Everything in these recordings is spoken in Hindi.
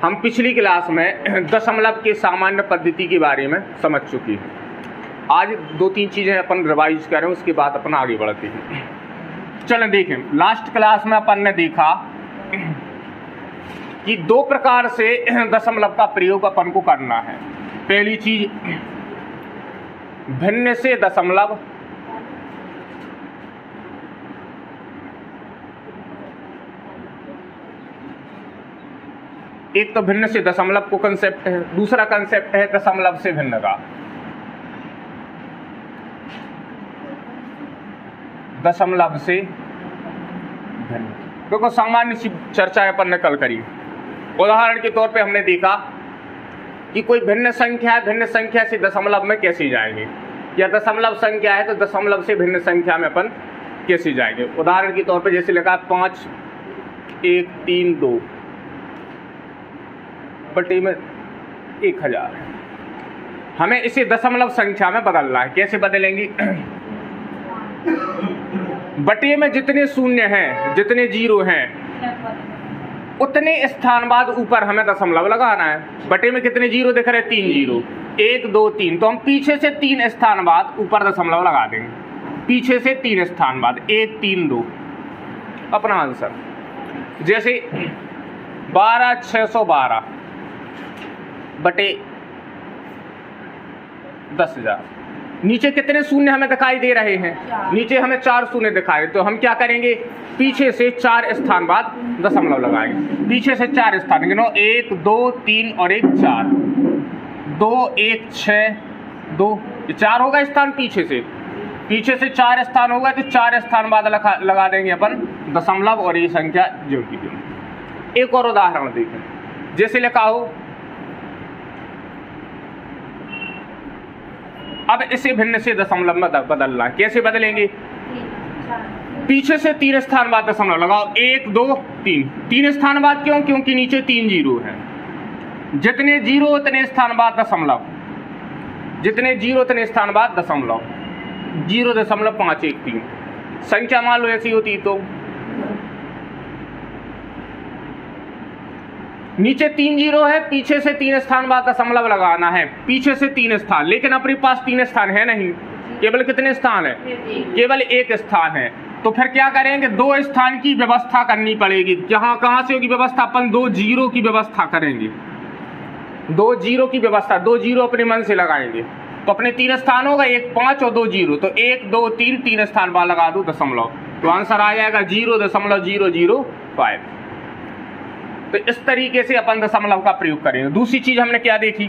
हम पिछली क्लास में दशमलव के सामान्य पद्धति के बारे में समझ चुके हैं। आज 2-3 चीज़ें अपन रिवाइज करें, उसके बाद अपन आगे बढ़ते हैं। चलें देखें, लास्ट क्लास में अपन ने देखा कि 2 प्रकार से दशमलव का प्रयोग अपन को करना है। पहली चीज भिन्न से दशमलव, एक तो भिन्न से दशमलव को कंसेप्ट है, दूसरा कंसेप्ट है दशमलव से भिन्न का। दशमलव से भिन्न, देखो सामान्य सी चर्चा अपन ने कल करी। उदाहरण के तौर पे हमने देखा कि कोई भिन्न संख्या है, भिन्न संख्या से दशमलव में कैसे जाएंगे, या दशमलव संख्या है तो दशमलव से भिन्न संख्या में अपन कैसे जाएंगे। उदाहरण के तौर पे जैसे लिखा 5132 बटे में 1000, हमें इसे दशमलव संख्या में बदलना है। कैसे बदलेंगे? बटे में जितने शून्य हैं, जितने जीरो हैं, उतने स्थान बाद ऊपर हमें दशमलव लगाना है। बटे में कितने जीरो दिख रहे हैं? 3 जीरो, 1 2 3, तो हम पीछे से 3 स्थान बाद ऊपर दशमलव लगा देंगे। पीछे से 3 स्थान बाद 1 3 2 अपना आंसर। जैसे 12612 बटे 10,000, नीचे कितने शून्य हमें दिखाई दे रहे हैं? नीचे हमें 4 शून्य दिखाए, तो हम क्या करेंगे? पीछे से 4 स्थान बाद दशमलव लगाएंगे। पीछे से 4 स्थान, 1 2 3 और 1 4, 2 1 6 2, 4 होगा स्थान पीछे से। पीछे से 4 स्थान होगा तो 4 स्थान बाद लगा देंगे अपन दशमलव, और ये संख्या जो की। एक और उदाहरण देखें, जैसे लिखा हो, अब इसे भिन्न से दशमलव में बदलना है। कैसे बदलेंगे? पीछे से 3 स्थान बाद दशमलव लगाओ, 1 2 3, 3 स्थान बाद। क्यों? क्योंकि नीचे 3 जीरो है। जितने जीरो उतने स्थान बाद दशमलव, जितने जीरो उतने स्थान बाद दशमलव, 0.513 संख्या मान लो ऐसी होती तो नीचे 3 जीरो है, पीछे से 3 स्थान बाद दशमलव लगाना है। पीछे से 3 स्थान, लेकिन अपने पास 3 स्थान है नहीं, केवल कितने स्थान है? केवल 1 स्थान है। तो फिर क्या करेंगे? 2 स्थान की व्यवस्था करनी पड़ेगी। कहाँ से होगी व्यवस्था? अपन 2 जीरो की व्यवस्था करेंगे। 2 जीरो की व्यवस्था, 2 जीरो अपने मन से लगाएंगे तो अपने 3 स्थान होगा, 1 5 और 2 जीरो, तो 1 2 3, 3 स्थान बाद लगा दो दशमलव, तो आंसर आ जाएगा 0.005। तो इस तरीके से अपन दशमलव का प्रयोग करेंगे। दूसरी चीज हमने क्या देखी?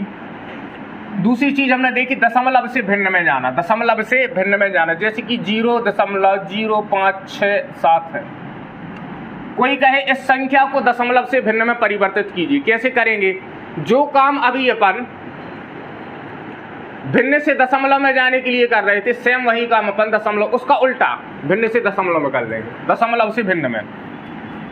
दूसरी चीज हमने देखी दशमलव से भिन्न में जाना। दशमलव से भिन्न में जाना, जैसे कि 0.0567 है। कोई कहे इस संख्या को दशमलव से भिन्न में परिवर्तित कीजिए। कैसे करेंगे? जो काम अभी अपन भिन्न से दशमलव में जाने के लिए कर रहे थे, सेम वही काम अपन दशमलव, उसका उल्टा भिन्न से दशमलव में कर देंगे। दशमलव से भिन्न में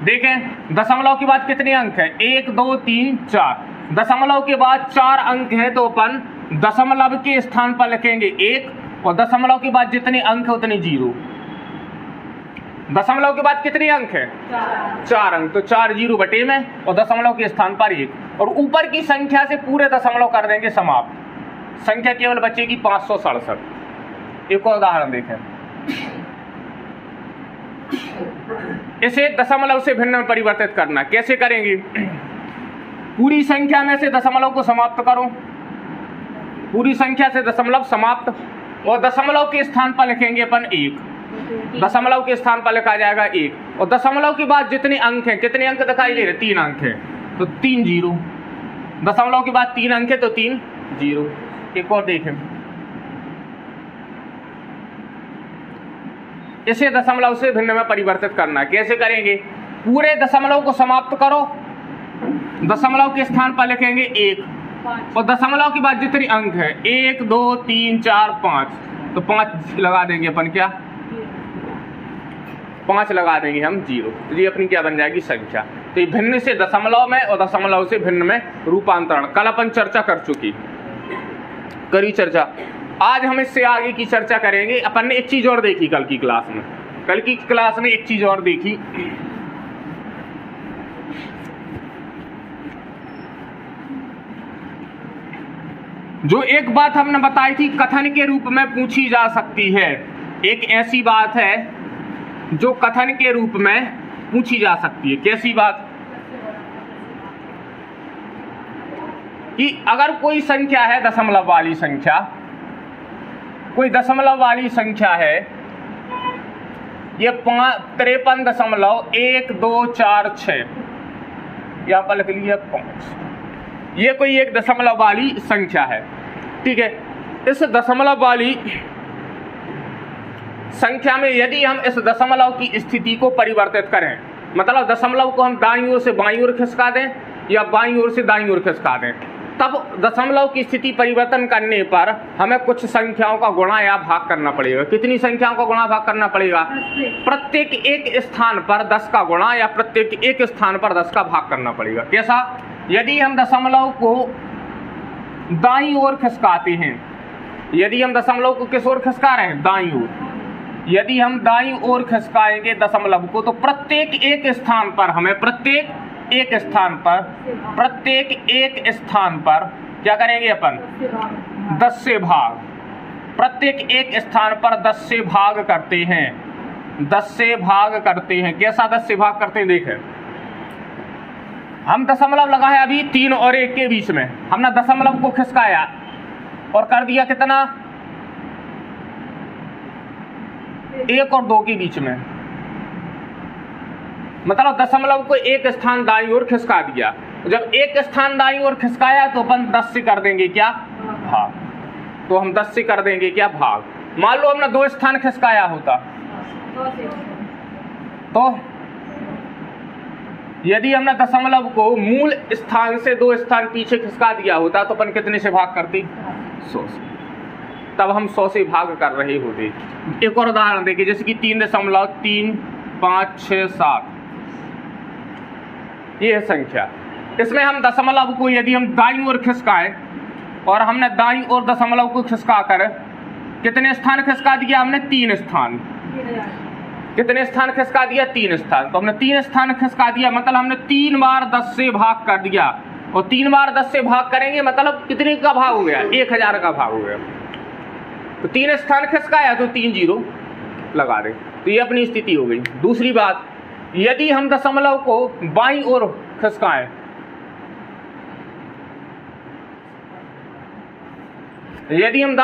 देखें, दशमलव के बाद कितने अंक हैं? 1 2 3 4। दशमलव के बाद 4 अंक हैं, तो अपन दशमलव के स्थान पर लिखेंगे 1, और दशमलव के बाद जितने अंक है उतने जीरो। दशमलव के बाद कितने अंक हैं? 4 अंक, तो 4 जीरो बटे में, और दशमलव के स्थान पर 1, और ऊपर की संख्या से पूरे दशमलव कर देंगे समाप्त। संख्या केवल बचेगी 567। एक और उदाहरण देखें, इसे दशमलव से भिन्न में परिवर्तित करना। कैसे करेंगे? पूरी संख्या में से दशमलव को समाप्त करो, पूरी संख्या से दशमलव समाप्त, और दशमलव के स्थान पर लिखेंगे अपन 1। दशमलव के स्थान पर लिखा जाएगा 1, और दशमलव के बाद जितने अंक हैं, कितने अंक दिखाई दे रहे? 3 अंक हैं, तो 3 जीरो। दशमलव के बाद 3 अंक है तो 3 जीरो। एक और देखें, इसे दशमलव से भिन्न में परिवर्तित करना। कैसे करेंगे? पूरे दशमलव को समाप्त करो, दशमलव के स्थान पर लिखेंगे 1, और दशमलव के बाद जितने अंक है 1 2 3 4 5, तो 5 लगा देंगे अपन, क्या 5 लगा देंगे हम 0, तो ये अपनी क्या बन जाएगी? संख्या। तो ये भिन्न से दशमलव में और दशमलव से भिन्न में रूपांतरण कल अपन चर्चा कर चुकी, करी चर्चा। आज हम इससे आगे की चर्चा करेंगे। अपन ने एक चीज और देखी कल की क्लास में, कल की क्लास में एक चीज और देखी, जो एक बात हमने बताई थी कथन के रूप में पूछी जा सकती है, एक ऐसी बात है जो कथन के रूप में पूछी जा सकती है। कैसी बात? कि अगर कोई संख्या है दशमलव वाली संख्या, कोई दशमलव वाली संख्या है, ये 53.1246 यहाँ पर लिख लिया 5, ये कोई एक दशमलव वाली संख्या है, ठीक है। इस दशमलव वाली संख्या में यदि हम इस दशमलव की स्थिति को परिवर्तित करें, मतलब दशमलव को हम दाईं ओर से बाईं ओर खिसका दें या बाईं ओर से दाईं ओर खिसका दें, तब दशमलव की स्थिति परिवर्तन करने पर हमें कुछ संख्याओं का गुणा या भाग करना पड़ेगा। कितनी संख्याओं का गुणा भाग करना पड़ेगा? प्रत्येक एक स्थान पर 10 का गुणा या प्रत्येक एक स्थान पर 10 का भाग करना पड़ेगा। कैसा? यदि हम दशमलव को दाईं ओर खिसकाते हैं, यदि हम दशमलव को किस ओर खिसका रहे हैं? दाईं ओर। यदि हम दाईं ओर खिसकाएंगे दशमलव को, तो प्रत्येक एक स्थान पर हमें प्रत्येक एक स्थान पर क्या करेंगे अपन? 10 से भाग। प्रत्येक एक स्थान पर 10 से भाग करते हैं, 10 से भाग करते हैं। कैसा 10 से भाग करते हैं? देखें, हम दशमलव लगाए अभी 3 और 1 के बीच में, हमने दशमलव को खिसकाया और कर दिया कितना? 1 और 2 के बीच में, मतलब दशमलव को एक स्थान दाईं ओर खिसका दिया। जब एक स्थान दाईं ओर खिसकाया तो अपन 10 से कर देंगे क्या? भाग। तो हम 10 से कर देंगे क्या? भाग। मान लो हमने 2 स्थान खिसकाया होता, तो यदि हमने दशमलव को मूल स्थान से 2 स्थान पीछे खिसका दिया होता तो अपन कितने से भाग करते? 100 से। तब हम 100 से भाग कर रहे होते। एक और उदाहरण देखिए, जैसे कि 3.3567 ये है संख्या। इसमें हम दशमलव को यदि हम दाईं ओर खिसकाएं, और हमने दाईं ओर दशमलव को खिसका कर कितने स्थान खिसका दिया? हमने 3 स्थान। कितने स्थान खिसका दिया? 3 स्थान। तो हमने 3 स्थान खिसका दिया, मतलब हमने 3 बार 10 से भाग कर दिया, और 3 बार 10 से भाग करेंगे मतलब कितने का भाग हो गया? 1000 का भाग हो गया। तो 3 स्थान खिसकाया तो 3 जीरो लगा दें, तो ये अपनी स्थिति हो गई। दूसरी बात, यदि हम दशमलव को बाईं ओर खिसकाएं, यदि हम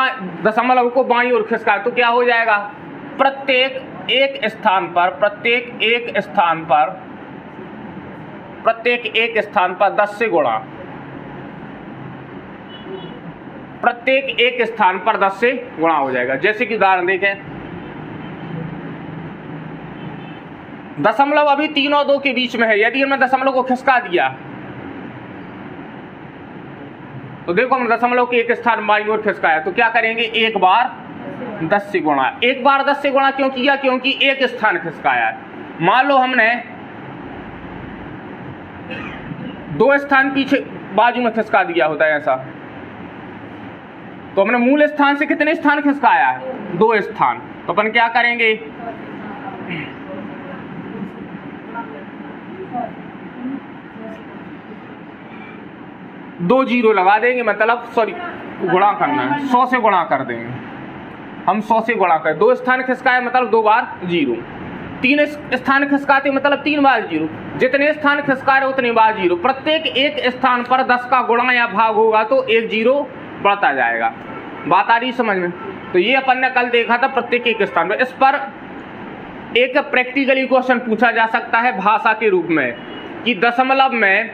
दशमलव को बाईं ओर खिसकाएं तो क्या हो जाएगा? प्रत्येक एक स्थान पर 10 से गुणा, प्रत्येक एक स्थान पर 10 से गुणा हो जाएगा। जैसे कि उदाहरण देखें, दशमलव अभी 3 और 2 के बीच में है, यदि हमने दशमलव को खिसका दिया तो देखो हमने दशमलव के एक स्थान बाईं ओर खिसकाया, तो क्या करेंगे? एक बार 10 से गुणा। एक बार 10 से गुणा क्यों किया? क्योंकि एक स्थान खिसकाया है। मान लो हमने 2 स्थान पीछे बाजू में खिसका दिया होता है ऐसा, तो हमने मूल स्थान से कितने स्थान खिसकाया है? 2 स्थान। तो अपन क्या करेंगे? 2 जीरो लगा देंगे, मतलब सॉरी गुणा करना है, 100 से गुणा कर देंगे हम। 100 से गुणा कर, 2 स्थान खिसकाए मतलब 2 बार जीरो, 3 स्थान खिसकाते मतलब 3 बार जीरो, जितने स्थान खिसका रहे उतने बार जीरो। प्रत्येक एक स्थान पर 10 का गुणा या भाग होगा तो 1 जीरो बढ़ता जाएगा। बात आ रही समझ में? तो ये अपन ने कल देखा था प्रत्येक एक स्थान पर। इस पर एक प्रैक्टिकली क्वेश्चन पूछा जा सकता है भाषा के रूप में कि दशमलव में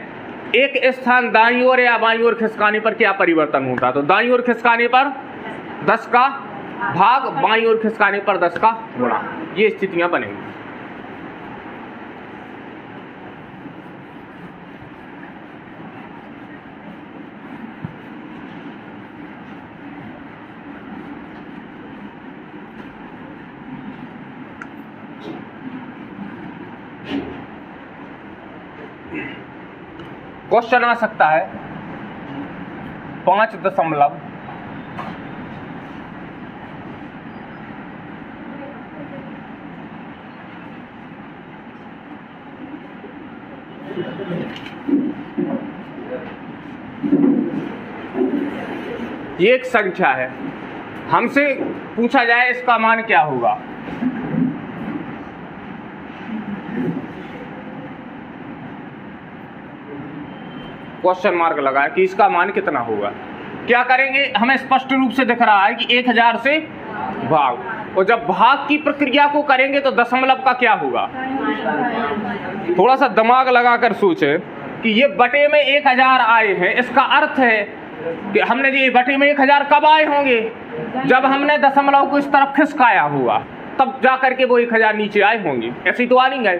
एक स्थान दाईं ओर या बाईं ओर खिसकाने पर क्या परिवर्तन होता है? तो दाईं ओर खिसकाने पर 10 का भाग, बाईं ओर खिसकाने पर 10 का गुणा, ये स्थितियां बनेंगी। क्वेश्चन आ सकता है 5 दशमलव ये एक संख्या है, हमसे पूछा जाए इसका मान क्या होगा। क्वेश्चन मार्क लगा कि इसका मान कितना होगा। क्या करेंगे, हमें स्पष्ट रूप से दिख रहा है कि 1000 से भाग, और जब भाग की प्रक्रिया को करेंगे तो दशमलव का क्या होगा। थोड़ा सा दिमाग लगाकर सोचे कि ये बटे में 1000 आए हैं, इसका अर्थ है कि हमने ये बटे में 1000 कब आए होंगे, जब हमने दशमलव को इस तरफ खिसकाया हुआ, तब जा करके वो 1000 नीचे आए होंगे। ऐसे तो आ नहीं गए।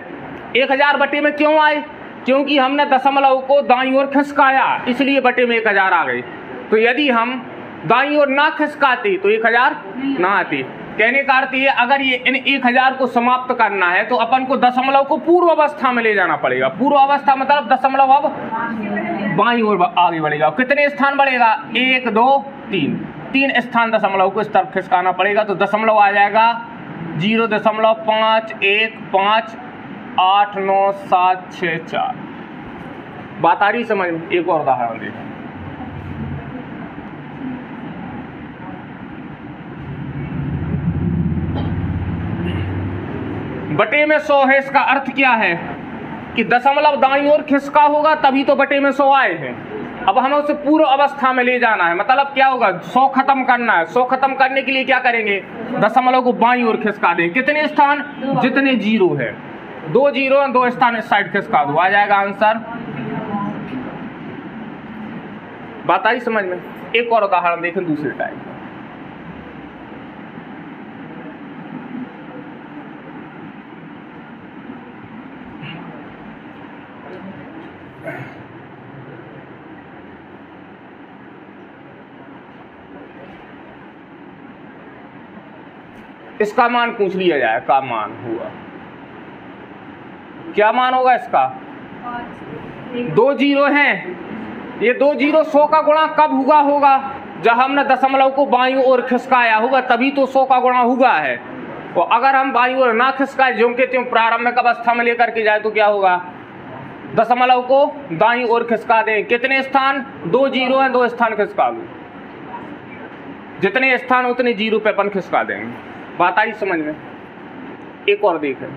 1000 बटे में क्यों आए, क्योंकि हमने दशमलव को दाईं ओर खिसकाया, इसलिए बटे में 1000 आ गए। तो यदि हम दाईं ओर ना खिसकाते तो 1000 ना आते। कहने का अर्थ ये, अगर ये इन 1000 को समाप्त करना है तो अपन को दशमलव को पूर्व अवस्था में ले जाना पड़ेगा। पूर्व अवस्था मतलब दशमलव अब बाईं ओर आगे बढ़ेगा। कितने स्थान बढ़ेगा, 1 2 3, 3 स्थान दशमलव को इस तरफ खिसकाना पड़ेगा। तो दशमलव आ जाएगा 0.5158764। बात आ रही समझ में। एक और उदाहरण देखें। बटे में 100 है, इसका अर्थ क्या है कि दशमलव दाईं ओर खिसका होगा तभी तो बटे में 100 आए हैं। अब हमें उसे पूर्व अवस्था में ले जाना है, मतलब क्या होगा, 100 खत्म करना है। 100 खत्म करने के लिए क्या करेंगे, दशमलव को बाईं ओर खिसका दें। कितने स्थान, जितने 0 है, 2 0 हैं, 2 स्थान इस साइड खिसका दो, आ जाएगा आंसर। बात आई समझ में। एक और उदाहरण देखें दूसरे टाइप। इसका मान पूछ लिया जाए, का मान हुआ, क्या मान होगा इसका। 2 0 हैं, ये 2 0 100 का गुणा कब हुआ होगा, जब हमने दशमलव को बाईं ओर खिसकाया होगा, तभी तो 100 का गुणा हुआ है। और अगर हम बाईं ओर ना खिसकाए, ज्यों के त्यों प्रारंभिक अवस्था में लेकर के जाए, तो क्या होगा, दशमलव को दाईं ओर खिसका दें। कितने स्थान, 2 0 हैं, 2 स्थान खिसका दो, जितने स्थान उतने 0 पे अपन खिसका देंगे। बात आई समझ में। एक और देखें।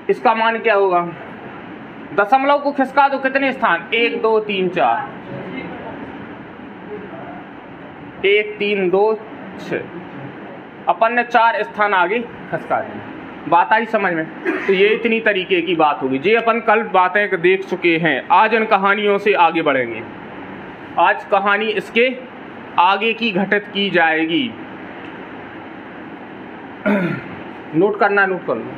इसका मान क्या होगा, दशमलव को खिसका दो, कितने स्थान, 1 2 3 4, 1 3 2 6, अपन ने 4 स्थान आगे खिसका दिए। बात आई समझ में। तो ये इतनी तरीके की बात होगी। जे अपन कल बातें देख चुके हैं, आज इन कहानियों से आगे बढ़ेंगे। आज कहानी इसके आगे की घटित की जाएगी। नोट करना, नोट कर लो।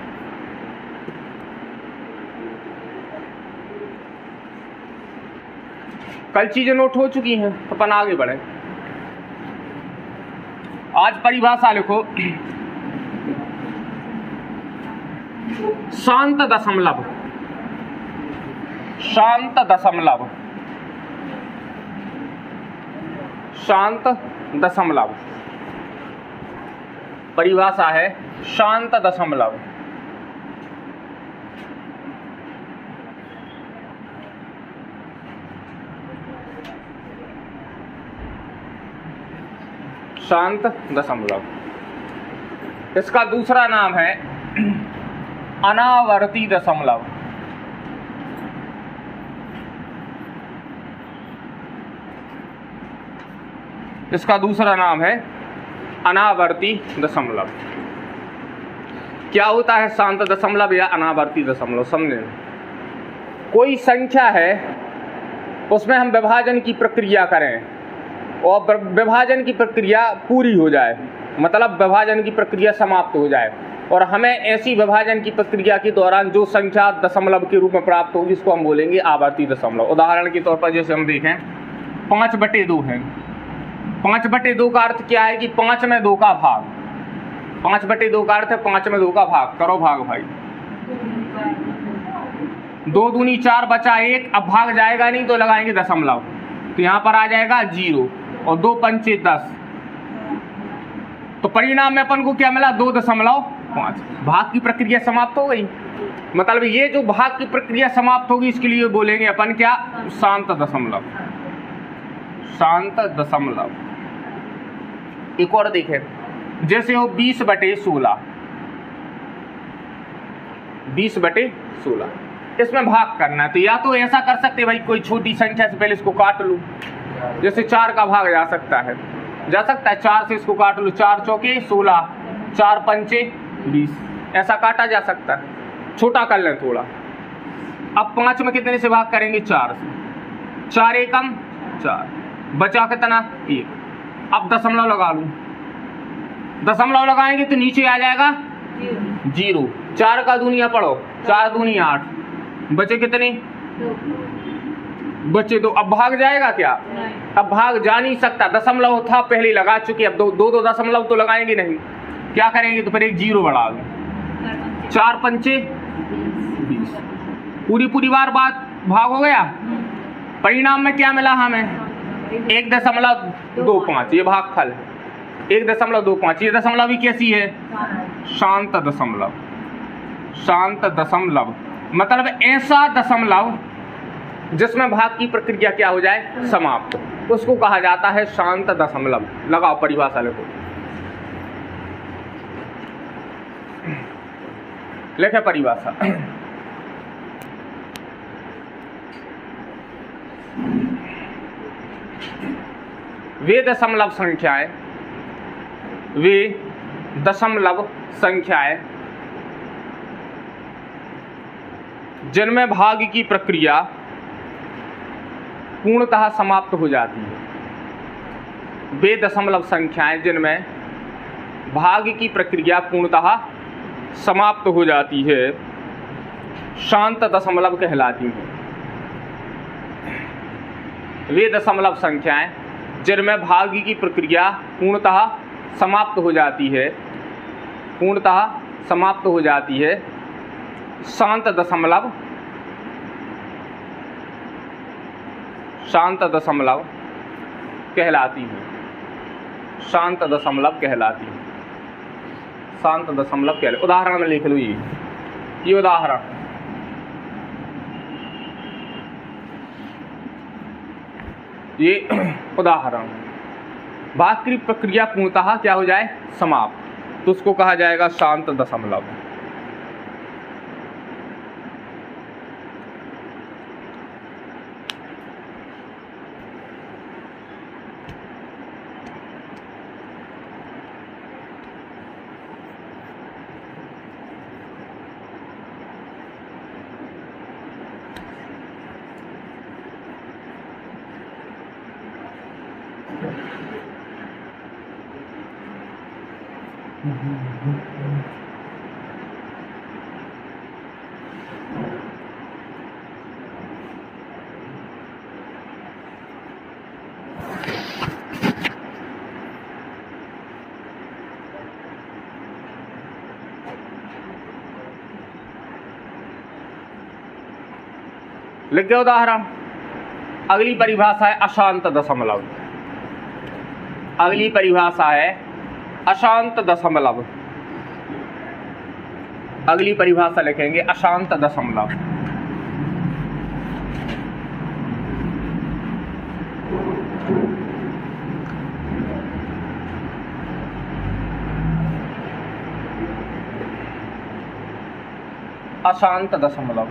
कल चीजें नोट हो चुकी हैं, अपन आगे बढ़े। आज परिभाषा लिखो, शांत दशमलव। शांत दशमलव, शांत दशमलव परिभाषा है शांत दशमलव। शांत दशमलव, इसका दूसरा नाम है अनावर्ती दशमलव। इसका दूसरा नाम है अनावर्ती दशमलव। क्या होता है शांत दशमलव या अनावर्ती दशमलव, समझें। कोई संख्या है, उसमें हम विभाजन की प्रक्रिया करें और विभाजन की प्रक्रिया पूरी हो जाए, मतलब विभाजन की प्रक्रिया समाप्त हो जाए, और हमें ऐसी विभाजन की प्रक्रिया के दौरान जो संख्या दशमलव के रूप में प्राप्त होगी, इसको हम बोलेंगे आवर्ती दशमलव। उदाहरण के तौर पर जैसे हम देखें 5/2 है। 5/2 का अर्थ क्या है कि 5 में 2 का भाग। 5/2 का अर्थ है 5 में 2 का भाग। करो भाग भाई। 2 दूनी 4 बचा 1। अब भाग जाएगा नहीं तो लगाएंगे दशमलव, तो यहाँ पर आ जाएगा 0 और 2 पंचे 10। तो परिणाम में अपन को क्या मिला, 2.5 5। भाग की प्रक्रिया समाप्त हो गई। मतलब ये जो भाग की प्रक्रिया समाप्त होगी इसके लिए बोलेंगे अपन क्या, शांत दशमलव। शांत दशमलव। एक और देखें, जैसे हो 20/16, 20/16, इसमें भाग करना है तो या तो ऐसा कर सकते भाई कोई छोटी संख्या से पहले इसको काट लूँ, जैसे 4 का भाग जा सकता है 4 से इसको काट लूँ, 4 चौके 16, 4 पंचे 20, ऐसा काटा जा सकता है। छोटा कर लें थोड़ा। अब 5 में कितने से भाग करेंगे, 4 से, 4 एकम 4, बचा कितना 1। अब दशमलव लगा लूँ, दशमलव लगाएंगे तो नीचे आ जाएगा 0। 4 का दूनिया पढ़ो, 4 दूनी 8, बचे कितने, बचे 2। अब भाग जाएगा क्या, अब भाग जा नहीं सकता, दशमलव था पहले लगा चुके, अब दो दशमलव तो लगाएंगे नहीं, क्या करेंगे तो फिर एक 0 बढ़ा दो, 4 पंचे 20। पूरी बार बात भाग हो गया। परिणाम में क्या मिला हमें, 1.25, ये भागफल 1.25। ये दशमलव भी कैसी है, शांत दशमलव। शांत दशमलव मतलब ऐसा दशमलव जिसमें भाग की प्रक्रिया क्या हो जाए, समाप्त, उसको कहा जाता है शांत दशमलव। लगाओ परिभाषा, लिखो, लिखे परिभाषा। वे दशमलव संख्याएं जिनमें भाग की प्रक्रिया पूर्णतः समाप्त हो जाती है। वे दशमलव संख्याएं जिनमें भाग की प्रक्रिया पूर्णतः समाप्त हो जाती है शांत दशमलव कहलाती हैं। वे दशमलव संख्याएं जिनमें भाग की प्रक्रिया पूर्णतः समाप्त हो जाती है, शांत दशमलव कहलाती हैं। शांत दशमलव कहलाती हैं। शांत दशमलव कहलाती। उदाहरण में लिख लो, ये उदाहरण, ये उदाहरण, भाग की प्रक्रिया पूर्णतः क्या हो जाए, समाप्त, तो उसको कहा जाएगा शांत दशमलव। लिख गए उदाहरण। अगली परिभाषा है अशांत दशमलव। अगली परिभाषा है अशांत दशमलव। अगली परिभाषा लिखेंगे अशांत दशमलव। अशांत दशमलव।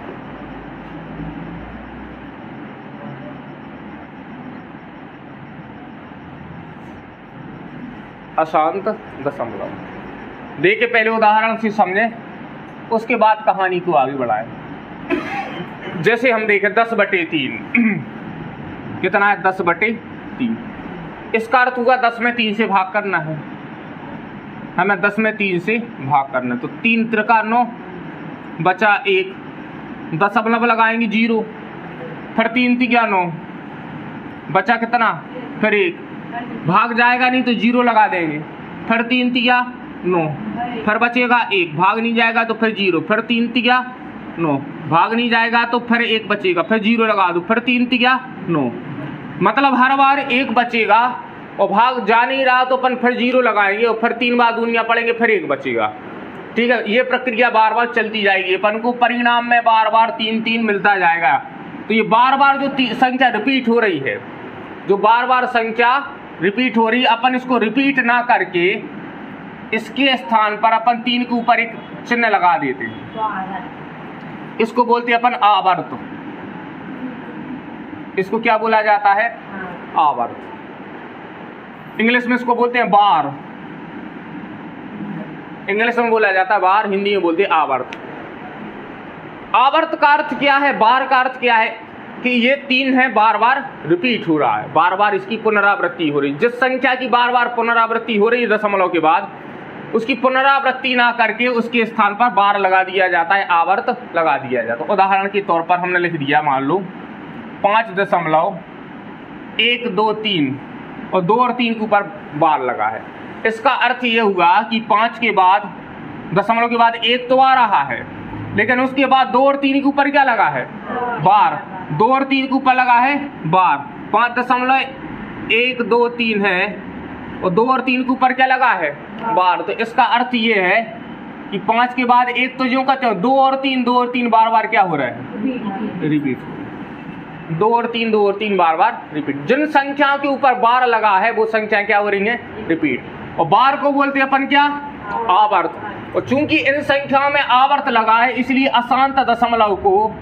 अशांत दशमलव देखिए, पहले उदाहरण से समझे, उसके बाद कहानी को आगे बढ़ाएं। जैसे हम देखें 10/3 कितना है, 10/3। इसका अर्थ हुआ 10 में 3 से भाग करना है, हमें 10 में 3 से भाग करना है। तो 3 त्रिका 9, बचा 1, दशमलव लगाएंगे 0, फिर 3 तिया 9, बचा कितना, फिर 1, भाग जाएगा नहीं तो 0 लगा देंगे, फिर 3 तिया 9, फिर बचेगा 1, भाग नहीं जाएगा तो फिर 0, फिर 3 तिया 9, भाग नहीं जाएगा तो फिर 1 बचेगा, फिर 0 लगा दो, फिर 3 तिया 9। मतलब हर बार 1 बचेगा और भाग जा नहीं रहा तो अपन फिर 0 लगाएंगे और फिर 3 बार दूनिया पड़ेंगे, फिर 1 बचेगा। ठीक है, ये प्रक्रिया बार बार चलती जाएगी, अपन को परिणाम में बार बार 3 3 मिलता जाएगा। तो ये बार बार जो संख्या रिपीट हो रही है, जो बार बार संख्या रिपीट हो रही है, अपन इसको रिपीट ना करके इसके स्थान पर अपन 3 के ऊपर एक चिन्ह लगा देते हैं। इसको बोलते हैं अपन आवर्त। इसको क्या बोला जाता है? आवर्त। इंग्लिश में इसको बोलते हैं बार। इंग्लिश में बोला जाता है बार, हिंदी में बोलते हैं आवर्त। आवर्त का अर्थ क्या है? बार का अर्थ क्या है? कि ये 3 है, बार बार रिपीट हो रहा है, बार बार इसकी पुनरावृत्ति हो रही है। जिस संख्या की बार बार पुनरावृत्ति हो रही है दशमलव के बाद, उसकी पुनरावृत्ति ना करके उसके स्थान पर बार लगा दिया जाता है, आवर्त लगा दिया जाता है। उदाहरण के तौर पर हमने लिख दिया, मान लो 5.123 और 2 और 3 के ऊपर बार लगा है। इसका अर्थ ये हुआ कि 5 के बाद दशमलव के बाद 1 तो आ रहा है, लेकिन उसके बाद 2 और 3 के ऊपर क्या लगा है? बार। 2 और 3 के ऊपर लगा है बार। 5.123 है और 2 और 3 के ऊपर क्या लगा है? बार। तो इसका अर्थ ये है कि 5 के बाद 1 तो जो का 2 और 3 बार बार क्या हो रहा है? रिपीट। 2 और 3 बार बार रिपीट। जिन संख्याओं के ऊपर बार लगा है वो संख्या क्या हो रही है? रिपीट। और बार को बोलते हैं अपन क्या? आवर्त। और चूंकि इन संख्याओं में आवर्त लगा है, इसलिए अशांत दशमलव को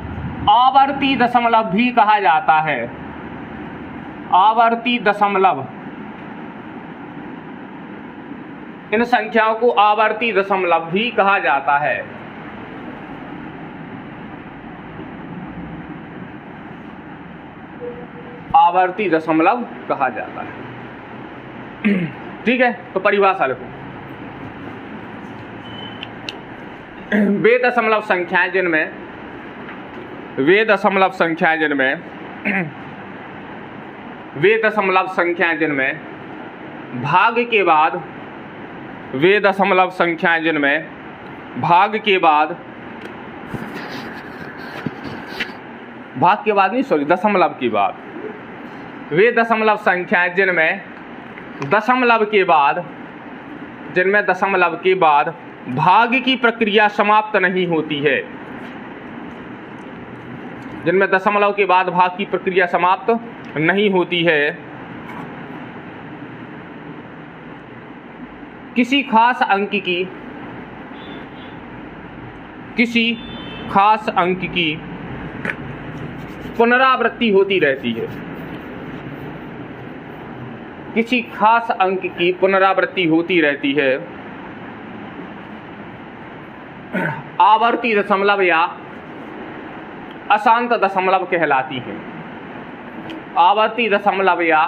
आवर्ती दशमलव भी कहा जाता है। आवर्ती दशमलव, इन संख्याओं को आवर्ती दशमलव भी कहा जाता है। आवर्ती दशमलव कहा जाता है। ठीक है, तो परिभाषा लिखो। वे दशमलव संख्याएं जिनमें भाग के बाद वे दशमलव संख्याएं जिनमें भाग के बाद दशमलव के बाद वे दशमलव संख्याएं जिनमें दशमलव के बाद भाग की प्रक्रिया समाप्त नहीं होती है, जिनमें दशमलव के बाद भाग की प्रक्रिया समाप्त नहीं होती है, किसी खास अंक की पुनरावृत्ति होती रहती है। किसी खास अंक की पुनरावृत्ति होती रहती है। आवर्ती दशमलव या अशांत दशमलव कहलाती है। आवर्ती दशमलव या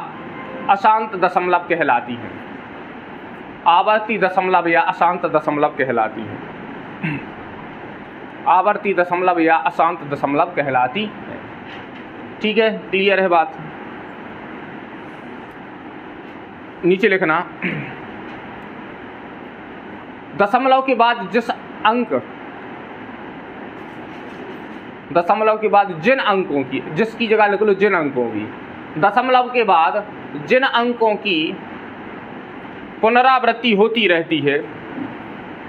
अशांत दशमलव कहलाती है। आवर्ती दशमलव या अशांत दशमलव कहलाती है। आवर्ती दशमलव या अशांत दशमलव कहलाती है। ठीक है, क्लियर है बात? नीचे लिखना, दशमलव के बाद जिस अंक, दशमलव के बाद जिन अंकों की, जिसकी जगह लिख लो जिन अंकों की, दशमलव के बाद जिन अंकों की पुनरावृत्ति होती रहती है,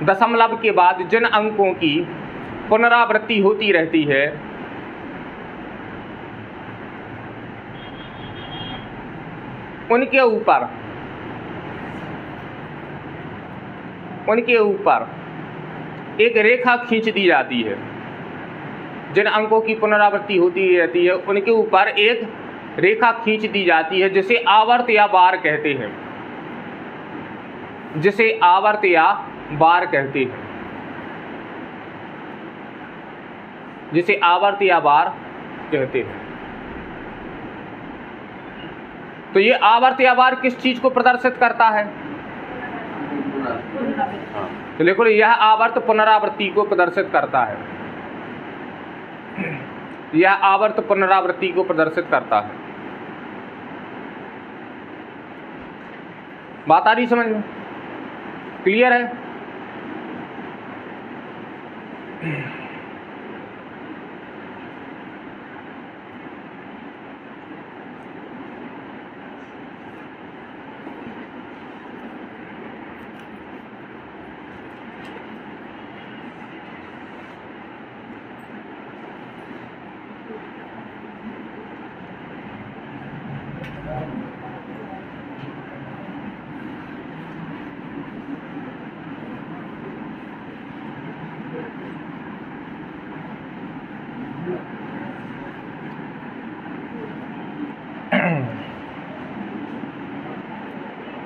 दशमलव के बाद जिन अंकों की पुनरावृत्ति होती रहती है, उनके ऊपर एक रेखा खींच दी जाती है। जिन अंकों की पुनरावृत्ति होती रहती है उनके ऊपर एक रेखा खींच दी जाती है, जिसे आवर्त या बार कहते हैं। जिसे आवर्त या बार कहते हैं। जिसे आवर्त या बार कहते हैं। तो ये आवर्त या बार किस चीज को प्रदर्शित करता है? तो देखो, यह आवर्त पुनरावृत्ति को प्रदर्शित करता है। यह आवर्त पुनरावृत्ति को प्रदर्शित करता है। बात आ रही समझ में? क्लियर है?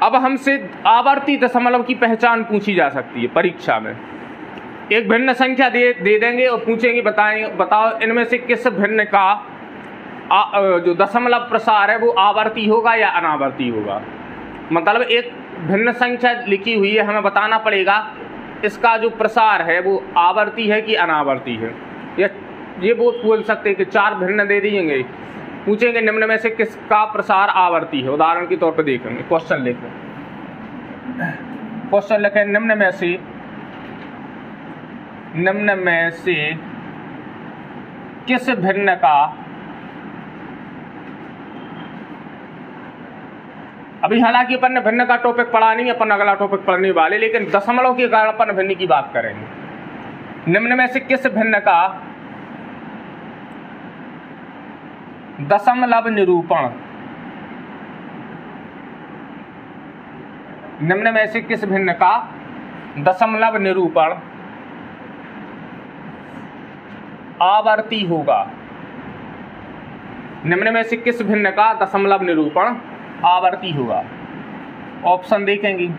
अब हमसे आवर्ती दशमलव की पहचान पूछी जा सकती है परीक्षा में। एक भिन्न संख्या दे देंगे और पूछेंगे बताओ इनमें से किस भिन्न का जो दशमलव प्रसार है वो आवर्ती होगा या अनावर्ती होगा। मतलब एक भिन्न संख्या लिखी हुई है, हमें बताना पड़ेगा इसका जो प्रसार है वो आवर्ती है कि अनावर्ती है। या ये वो बोल सकते हैं कि 4 भिन्न दे देंगे, पूछेंगे निम्न में से किसका प्रसार आवर्ती है। उदाहरण के तौर पर देखेंगे, क्वेश्चन लिखें निम्न में से किस भिन्न का, अभी हालांकि अपन ने भिन्न का टॉपिक पढ़ा नहीं, अपन अगला टॉपिक पढ़ने वाले, लेकिन दशमलव के कारण अपन भिन्न की बात करेंगे। निम्न में से किस भिन्न का दशमलव निरूपण, निम्न में से किस भिन्न का दशमलव निरूपण आवर्ती होगा। निम्न में से किस भिन्न का दशमलव निरूपण आवर्ती होगा। ऑप्शन देखेंगे,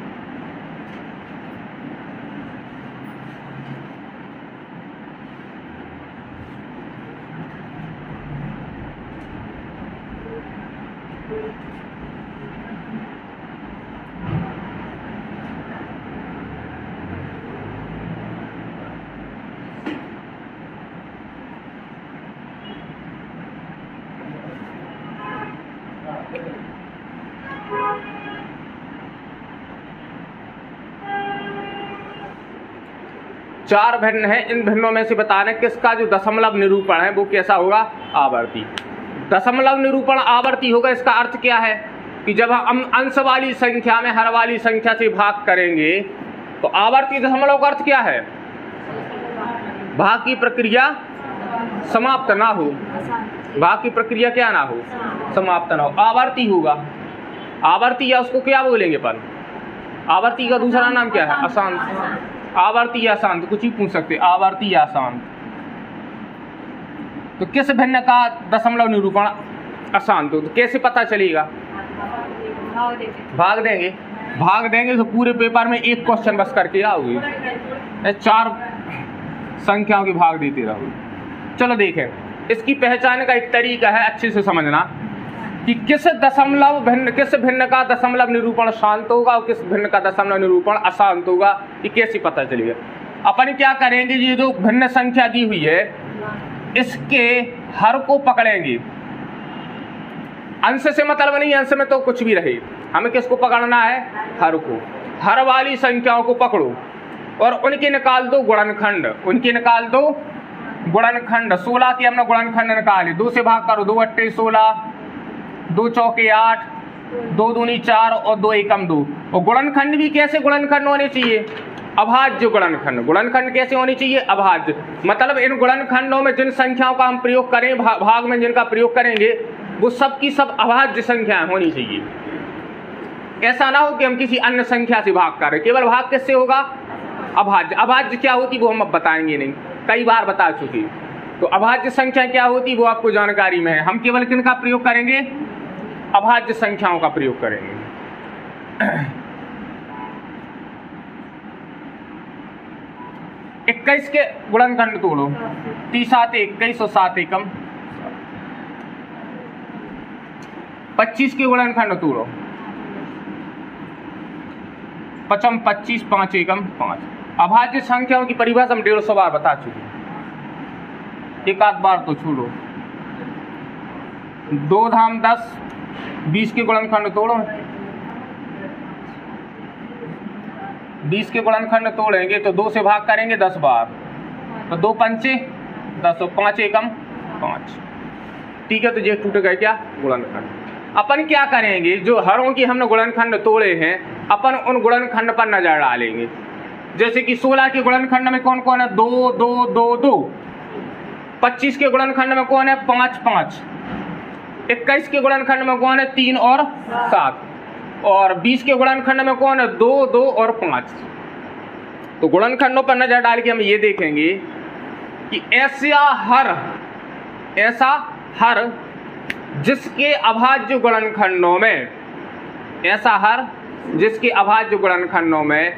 चार भिन्न है, इन भिन्नों में से बताने किसका जो दशमलव निरूपण है वो कैसा होगा, आवर्ती। दशमलव निरूपण आवर्ती होगा, इसका अर्थ क्या है कि जब हम अंश वाली संख्या में हर वाली संख्या से भाग करेंगे तो आवर्ती दशमलव का अर्थ क्या है, भाग की प्रक्रिया समाप्त ना हो, भाग की प्रक्रिया क्या ना हो, समाप्त ना हो, आवर्ती होगा। आवर्ती या उसको क्या बोलेंगे अपन, आवर्ती का दूसरा नाम क्या है, अशांत। आवर्ती या शांत कुछ ही पूछ सकते, आवर्ती या शांत। तो किस भिन्न का दशमलव निरूपण अशांत हो, तो कैसे पता चलेगा, भाग देंगे तो पूरे पेपर में एक क्वेश्चन बस करके आओगे, 4 संख्याओं के भाग देते रहोगे। चलो देखें, इसकी पहचान का एक तरीका है अच्छे से समझना कि किस भिन्न का दशमलव निरूपण शांत होगा और किस भिन्न का दशमलव निरूपण अशांत होगा, ये कैसे पता चलेगा। अपन क्या करेंगे, ये जो भिन्न संख्या दी हुई है इसके हर को पकड़ेंगे। अंश से मतलब नहीं, अंश में तो कुछ भी रहे, हमें किसको पकड़ना है, हर को। हर वाली संख्याओं को पकड़ो और उनके निकाल दो गुणनखंड, उनके निकाल दो गुणनखंड। 16 के हमने गुणनखंड निकाले, 2 से भाग करो, 2 अट्ठे 16, 2 चौके 8, 2 दूनी 4 और 2 एकम 2। और गुणनखंड भी कैसे गुणनखंड होने चाहिए, अभाज्य गुणनखंड। गुणनखंड कैसे होनी चाहिए, अभाज्य। मतलब इन गुणनखंडों में जिन संख्याओं का हम प्रयोग करें, भाग में जिनका प्रयोग करेंगे वो सब की सब अभाज्य संख्याएं होनी चाहिए। ऐसा ना हो कि हम किसी अन्य संख्या से भाग करें। केवल भाग किससे होगा, अभाज्य। अभाज्य क्या होती वो हम अब बताएंगे नहीं, कई बार बता चुके। तो अभाज्य संख्या क्या होती वो आपको जानकारी में है। हम केवल किनका प्रयोग करेंगे, अभाज्य संख्याओं का प्रयोग करेंगे। 21 के गुणनखंड तोड़ो, 30 7 21 और 7 एकम। 25 के गुणनखंड तोड़ो, 55 25 5 एकम 5। अभाज्य संख्याओं की परिभाषा हम 150 बार बता चुके, एक आध बार तो छोड़ो। 2 धाम 10, 20 के गुणनखंड तोड़ो, 20 के गुणनखंड तोड़ेंगे तो 2 से भाग करेंगे 10 बार, तो 2 पंचे 10 और 5 एकम 5। ठीक है, तो ये टूट गए क्या, गुणनखंड। अपन क्या करेंगे, जो हरों की हमने गुणनखंड तोड़े हैं अपन उन गुणनखंड पर नजर डालेंगे। जैसे कि 16 के गुणनखंड में कौन कौन है, 2 2 2 2। 25 के गुणनखंड में कौन है, 5 5। 21 के गुणनखंड में कौन है, 3 और 7। और 20 के गुणनखंड में कौन है, 2 2 और 5। तो गुणनखंडों पर नजर डाल के हम ये देखेंगे कि ऐसा हर जिसके अभाज्य गुणनखंडों में, ऐसा हर जिसके अभाज्य गुणनखंडों में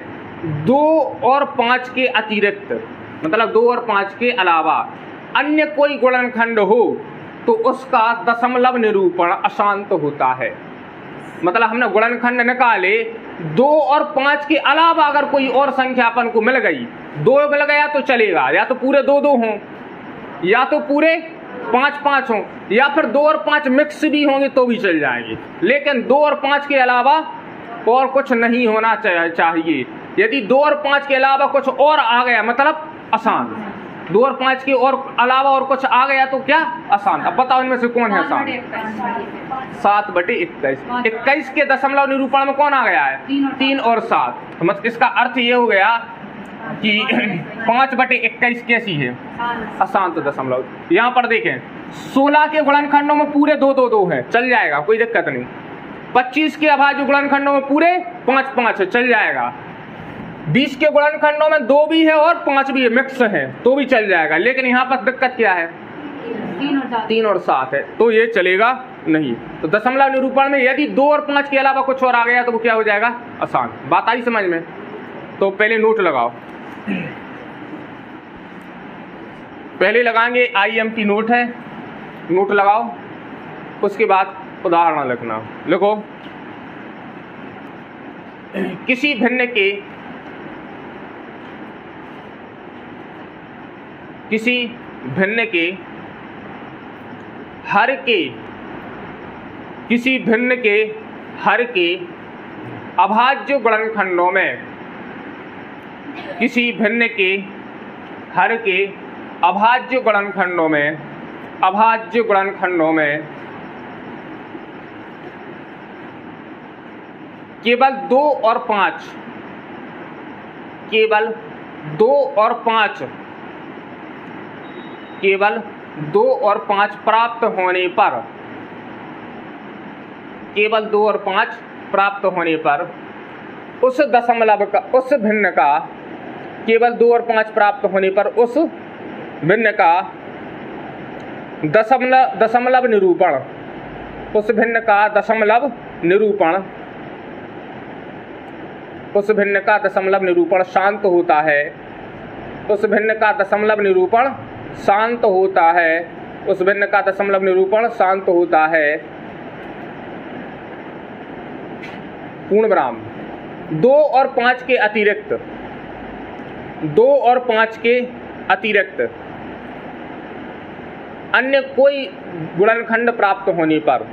2 और 5 के अतिरिक्त, मतलब 2 और 5 के अलावा अन्य कोई गुणनखंड हो तो उसका दशमलव निरूपण अशांत होता है। मतलब हमने गुणनखंड निकाले, 2 और 5 के अलावा अगर कोई और संख्या अपन को मिल गई, 2 मिल गया तो चलेगा, या तो पूरे 2 हों या तो पूरे 5 हों, या फिर 2 और 5 मिक्स भी होंगे तो भी चल जाएंगे, लेकिन 2 और 5 के अलावा और कुछ नहीं होना चाहिए। यदि 2 और 5 के अलावा कुछ और आ गया मतलब अशांत, 2 और 5 के और अलावा और कुछ आ गया तो क्या? अशांत। अब बताओ इनमें से कौन है अशांत? 7/21। 21 के दशमलव निरूपण में कौन आ गया है? 3 और 7। मतलब इसका अर्थ ये हो गया कि 5/21 कैसी है? अशांत दशमलव। यहाँ पर देखें 16 के गुणनखंडों में पूरे 2 है, चल जाएगा, कोई दिक्कत नहीं। 25 के अभाज्य गुणनखंडों में पूरे 5 है, चल जाएगा। 20 के गुणनखंडों में 2 भी है और 5 भी है, मिक्स है, तो भी चल जाएगा। लेकिन यहाँ पर दिक्कत क्या है? 3 और 7 है, तो ये चलेगा नहीं। तो दशमलव निरूपण में यदि 2 और 5 के अलावा कुछ और आ गया तो वो क्या हो जाएगा? अशांत। बात आई समझ में? तो पहले नोट लगाओ, पहले लगाएंगे IMP नोट है, नोट लगाओ, उसके बाद उदाहरण लिखना। लिखो, किसी भिन्न के हर के किसी भिन्न के हर के अभाज्य गुणनखंडों में, किसी भिन्न के हर के अभाज्य गुणनखंडों में केवल 2 और 5 केवल 2 और 5 प्राप्त होने पर, केवल 2 और 5 प्राप्त होने पर उस दशमलव का, उस भिन्न का, केवल 2 और 5 प्राप्त होने पर उस भिन्न का दशमलव निरूपण, उस भिन्न का दशमलव निरूपण, उस भिन्न का दशमलव निरूपण शांत होता है। उस भिन्न का दशमलव निरूपण शांत होता है। उस भिन्न का दशमलव निरूपण शांत होता है। पूर्ण विराम। 2 और 5 के अतिरिक्त, 2 और 5 के अतिरिक्त अन्य कोई गुणनखंड प्राप्त होने पर,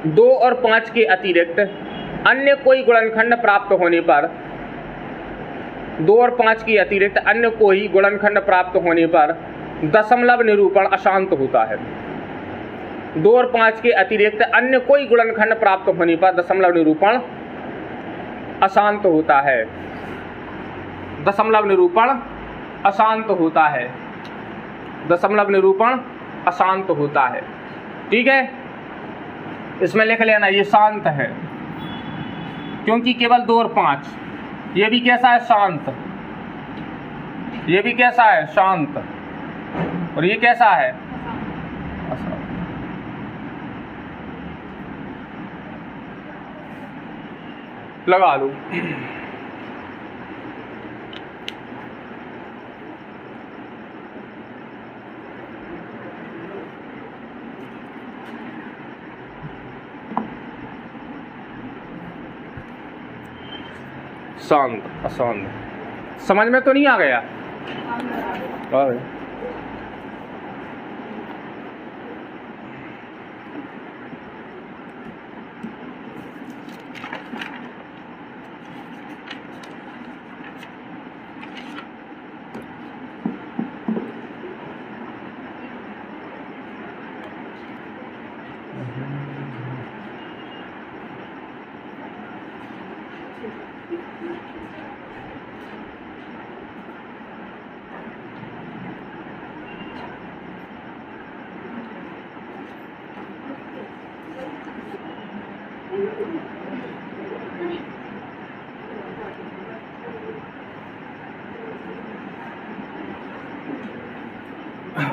2 और 5 के अतिरिक्त अन्य कोई गुणनखंड प्राप्त होने पर, 2 और 5 के अतिरिक्त अन्य कोई गुणनखंड प्राप्त होने पर दशमलव निरूपण अशांत होता है। 2 और 5 के अतिरिक्त अन्य कोई गुणनखंड प्राप्त होने पर दशमलव निरूपण अशांत होता है। दशमलव निरूपण अशांत होता है। दशमलव निरूपण अशांत होता है। ठीक है, इसमें लिख लेना ये शांत है, क्योंकि केवल 2 और 5। ये भी कैसा है? शांत। ये भी कैसा है? शांत। और ये कैसा है? अशांत। लगा लो। शांत, अशांत। समझ में तो नहीं आ गया?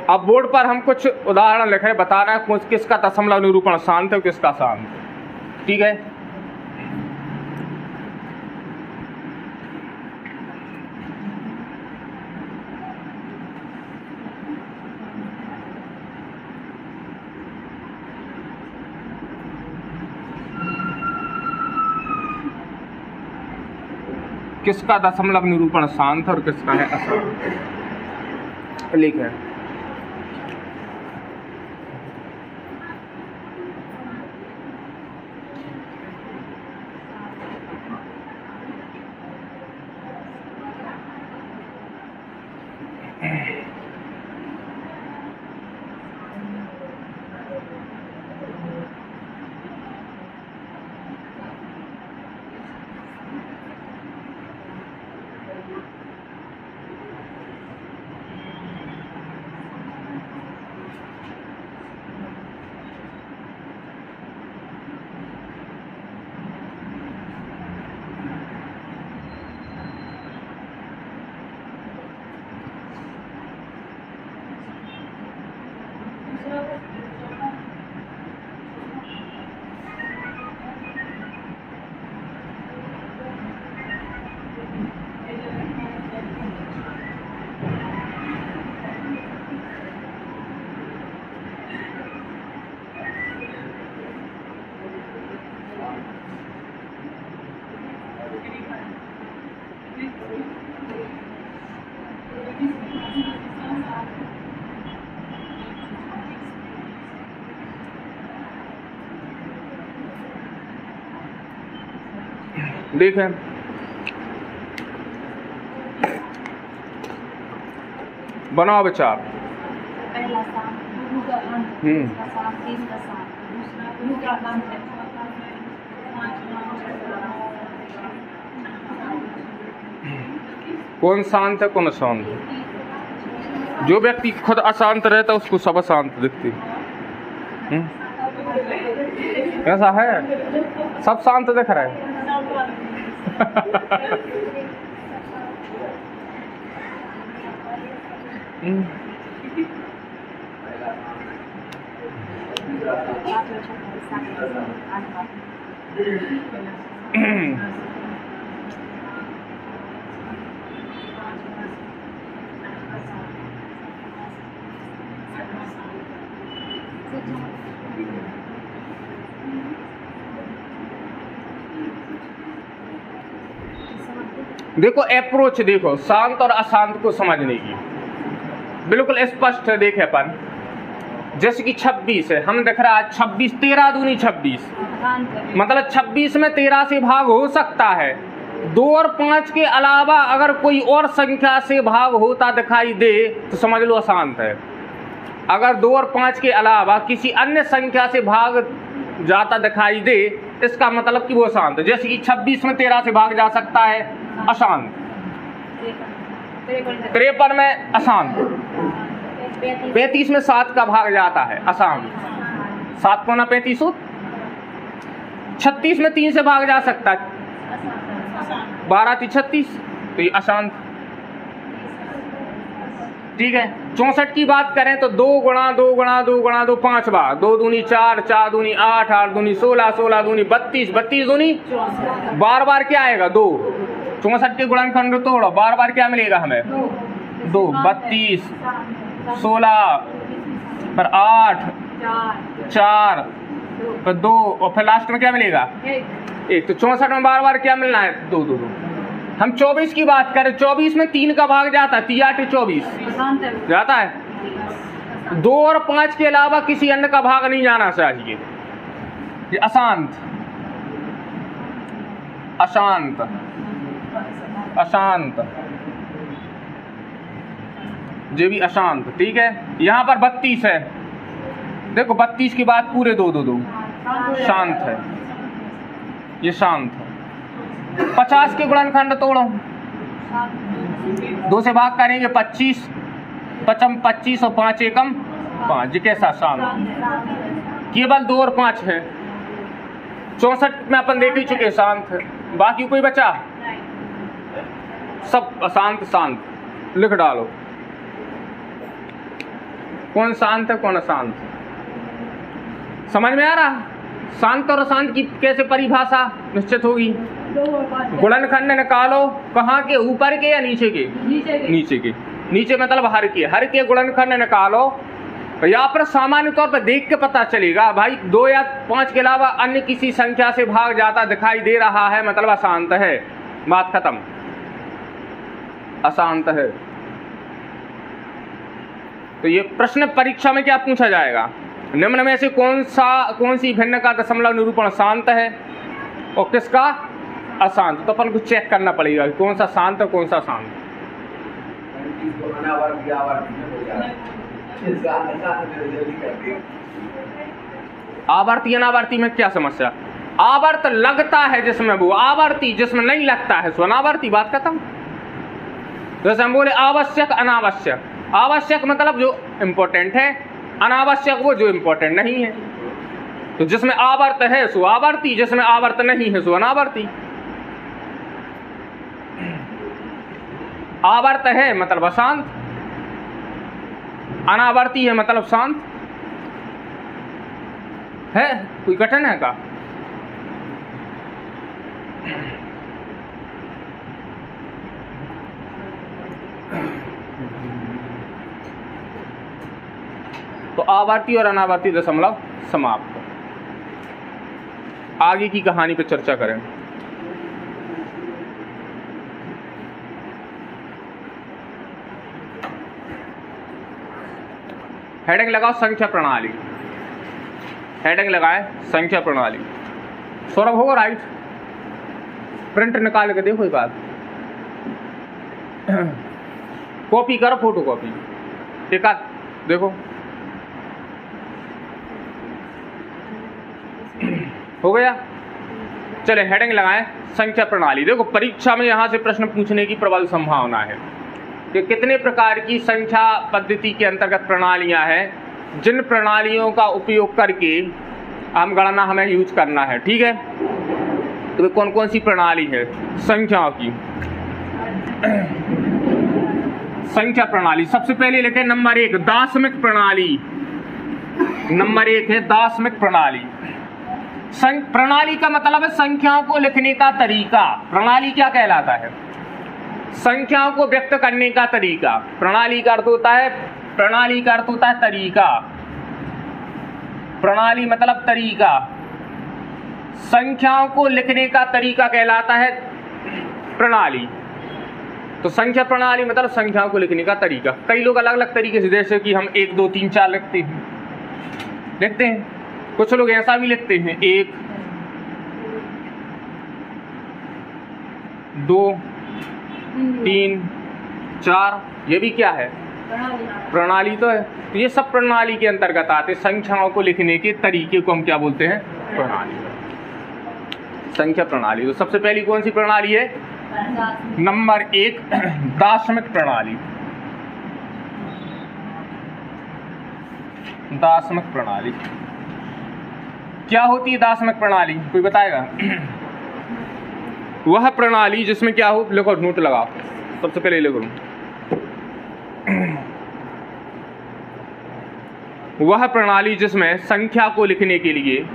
अब बोर्ड पर हम कुछ उदाहरण लिख रहे, बता रहे हैं किसका दशमलव निरूपण शांत है, किसका शांत। ठीक है, किसका दशमलव निरूपण शांत है और किसका है अशांत। लिखे देखें बनाओ विचार। पहला शांत, दूसरा अंत, तीसरा शांत, तीसरा शांत, दूसरा अंत है। कौन शांत है कौन अशांत है? जो व्यक्ति खुद अशांत रहता है उसको सब अशांत दिखती। ऐसा है, सब शांत दिख रहा है। देखो अप्रोच देखो शांत और अशांत को समझने की बिल्कुल स्पष्ट है। देखे अपन जैसे कि 26 है, हम देख रहा है 26, 13 दूनी 26, मतलब 26 में 13 से भाग हो सकता है। 2 और 5 के अलावा अगर कोई और संख्या से भाग होता दिखाई दे तो समझ लो अशांत है। अगर 2 और 5 के अलावा किसी अन्य संख्या से भाग जाता दिखाई दे इसका मतलब कि वो अशांत है। जैसे कि 26 में 13 से भाग जा सकता है, अशांत। 53 में अशांत। 35 में 7 का भाग जाता है, अशांत। 7 पौना 35 हो। 36 में 3 से भाग जा सकता है, 12 × 36, तो ये अशांत। ठीक है। 64 की बात करें तो 2 × 2 × 2 × 2 5 बार, 2 दूनी 4, 4 दूनी 8, 8 दूनी 16, 16 दूनी 32, 32 दूनी बार बार क्या आएगा 2। 64 के गुणनखंड तोड़ो, बार बार क्या मिलेगा हमें 2, 32, 16, फिर 8, 4, फिर 2 और फिर लास्ट में क्या मिलेगा 1। तो 64 में बार बार क्या मिलना है 2, 2, 2। हम 24 की बात करें, 24 में 3 का भाग जाता है, 3 × 8 = 24 जाता है। 2 और 5 के अलावा किसी अन्य का भाग नहीं जाना चाहिए। ये अशांत, अशांत, अशांत, ये भी अशांत। ठीक है। यहाँ पर 32 है, देखो 32 की बात पूरे 2, 2, 2 शांत है, ये शांत है। 50 के गुणनखंड तोड़ो, 2 से भाग करेंगे 25, 25 और 5 एकम 5, ये कैसा शांत। केवल 2 और 5 है। 64 में अपन देख ही चुके शांत है, बाकी कोई बचा सब अशांत शांत। लिख डालो कौन शांत है कौन अशांत। समझ में आ रहा? शांत और अशांत की कैसे परिभाषा निश्चित होगी। गुणनखंड निकालो, कहाँ के, ऊपर के या नीचे के? नीचे के। नीचे मतलब हर के गुणनखंड निकालो। यहाँ पर सामान्य तौर पर देख के पता चलेगा भाई 2 या 5 के अलावा अन्य किसी संख्या से भाग जाता दिखाई दे रहा है, मतलब अशांत है, बात खत्म। अशांत है। तो ये प्रश्न परीक्षा में क्या पूछा जाएगा, निम्न में से कौन सी भिन्न का दशमलव निरूपण शांत है और किसका अशांत। तो अपन को चेक करना पड़ेगा कि कौन सा शांत है कौन सा शांत। आवर्ती अनावर्ती में क्या समस्या, आवर्त लगता है जिसमें वो आवर्ती, जिसमें नहीं लगता है सो अनावर्ती। बात खत्म। जैसे हम बोले आवश्यक अनावश्यक, आवश्यक मतलब जो इम्पोर्टेंट है, अनावश्यक वो जो इम्पोर्टेंट नहीं है। तो जिसमें आवर्त है सो आवर्ती, जिसमें आवर्त नहीं है सो अनावर्ती। आवर्त है मतलब अशांत, अनावर्ती है मतलब शांत है। कोई कठिन है का? तो आवर्ती और अनावर्ती दशमलव समाप्त। आगे की कहानी पे चर्चा करें। हेडिंग लगाओ संख्या प्रणाली। हेडिंग लगाए संख्या प्रणाली। सौरभ होगा राइट, प्रिंट निकाल के देखो एक बात, कॉपी करो, फोटो कॉपी एक आध देखो। हो गया। चले हेडिंग लगाएं संख्या प्रणाली। देखो परीक्षा में यहां से प्रश्न पूछने की प्रबल संभावना है कि कितने प्रकार की संख्या पद्धति के अंतर्गत प्रणालियां हैं, जिन प्रणालियों का उपयोग करके हम गणना हमें यूज करना है। ठीक है, तो कौन कौन सी प्रणाली है संख्याओं की। संख्या प्रणाली सबसे पहले लिखे नंबर 1 दार्शनिक प्रणाली। नंबर 1 है दार्शनिक प्रणाली। प्रणाली का मतलब है संख्याओं को लिखने का तरीका। प्रणाली क्या कहलाता है? संख्याओं को व्यक्त करने का तरीका। प्रणाली का अर्थ होता है, प्रणाली का अर्थ होता है तरीका। प्रणाली मतलब तरीका। संख्याओं को लिखने का तरीका कहलाता है प्रणाली। तो संख्या प्रणाली मतलब संख्याओं को लिखने का तरीका। कई लोग अलग अलग तरीके से, जैसे कि हम 1 2 3 4 लिखते हैं। कुछ लोग ऐसा भी लिखते हैं 1 2 3 4। ये भी क्या है? प्रणाली तो है। तो ये सब प्रणाली के अंतर्गत आते। संख्याओं को लिखने के तरीके को हम क्या बोलते हैं? प्रणाली। संख्या प्रणाली। तो सबसे पहली कौन सी प्रणाली है? नंबर 1 दार्शनिक प्रणाली। दार्शनिक प्रणाली क्या होती है? दार्शनिक प्रणाली कोई बताएगा? वह प्रणाली जिसमें क्या हो, लिखो, नोट लगाओ, सबसे पहले लिखो, वह प्रणाली जिसमें संख्या को लिखने के लिए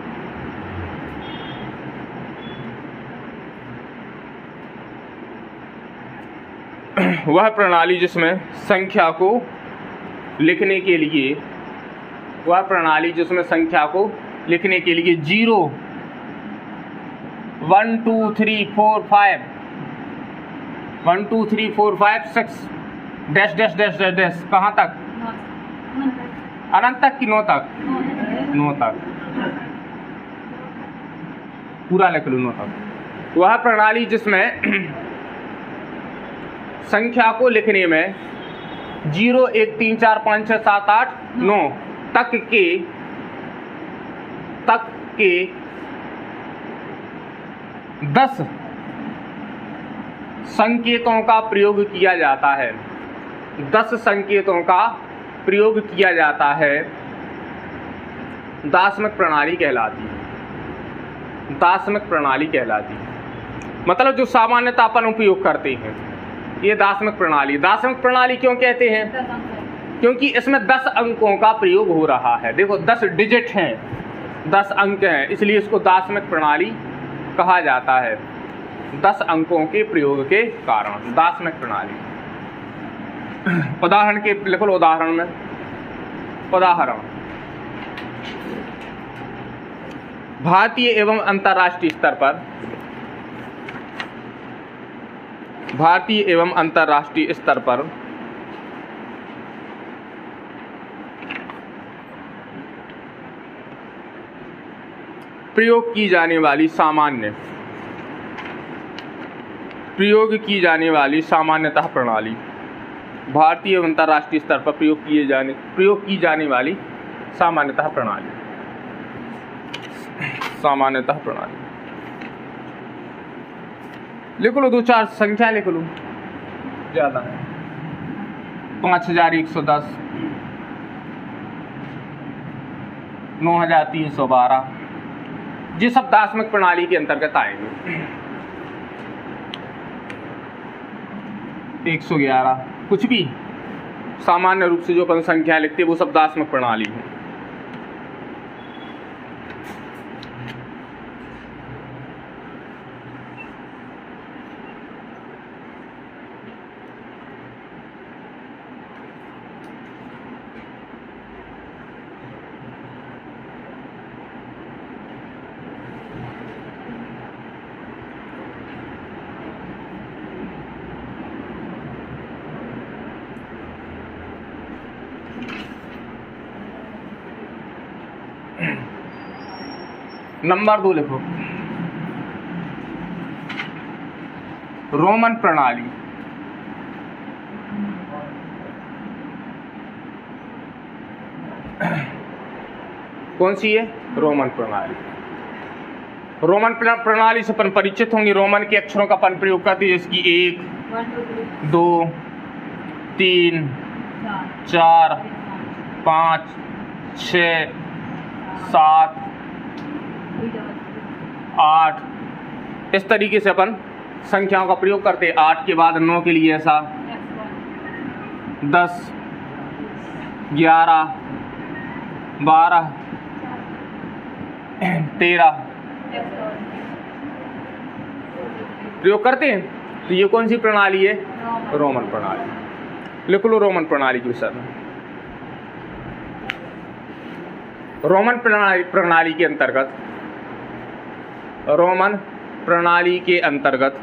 वह प्रणाली जिसमें संख्या को लिखने के लिए वह प्रणाली जिसमें संख्या को लिखने के लिए 0 1 2 3 4 5 1 2 3 4 5 6 dash dash dash dash dash कहाँ तक? अनंत तक कि 9 तक? 9 तक पूरा लिख लो, 9 तक। वह प्रणाली जिसमें संख्या को लिखने में 0 1 3 4 5 6 7 8 9 तक के 10 संकेतों का प्रयोग किया जाता है। 10 संकेतों का प्रयोग किया जाता है। दार्शनिक प्रणाली कहलाती है। दार्शनिक प्रणाली कहलाती है मतलब जो सामान्यतः अपन उपयोग करते हैं, ये दार्शनिक प्रणाली। दार्शनिक प्रणाली क्यों कहते हैं? क्योंकि इसमें 10 अंकों का प्रयोग हो रहा है। देखो 10 डिजिट हैं, 10 अंक हैं, इसलिए इसको दार्शनिक प्रणाली कहा जाता है। 10 अंकों के प्रयोग के कारण दार्शनिक प्रणाली। उदाहरण के लिखो, उदाहरण में उदाहरण भारतीय एवं अंतर्राष्ट्रीय स्तर पर भारतीय एवं अंतर्राष्ट्रीय स्तर पर प्रयोग की जाने वाली सामान्यतः प्रणाली। भारतीय एवं अंतर्राष्ट्रीय स्तर पर प्रयोग की जाने वाली सामान्यतः प्रणाली। लिख लो, 2-4 संख्या लिख लो, ज्यादा है। 5110, 9312 ये शब्दात्मक प्रणाली के अंतर्गत आएंगे। 111 कुछ भी सामान्य रूप से जो अपन संख्या लिखते हैं वो शब्दात्मक प्रणाली है। नंबर 2 लिखो, रोमन प्रणाली। कौन सी है? रोमन प्रणाली। रोमन प्रणाली से अपन परिचित होंगे। रोमन के अक्षरों का अपन प्रयोग करते हैं, जिसकी 1, 2, 3, 4, 5, 6, 7, 8 इस तरीके से अपन संख्याओं का प्रयोग करते हैं। 8 के बाद 9 के लिए ऐसा, 10, 11, 12, 13 प्रयोग करते हैं। तो ये कौन सी प्रणाली है? रोमन प्रणाली। लिख लो रोमन प्रणाली के विषय में। रोमन प्रणाली के अंतर्गत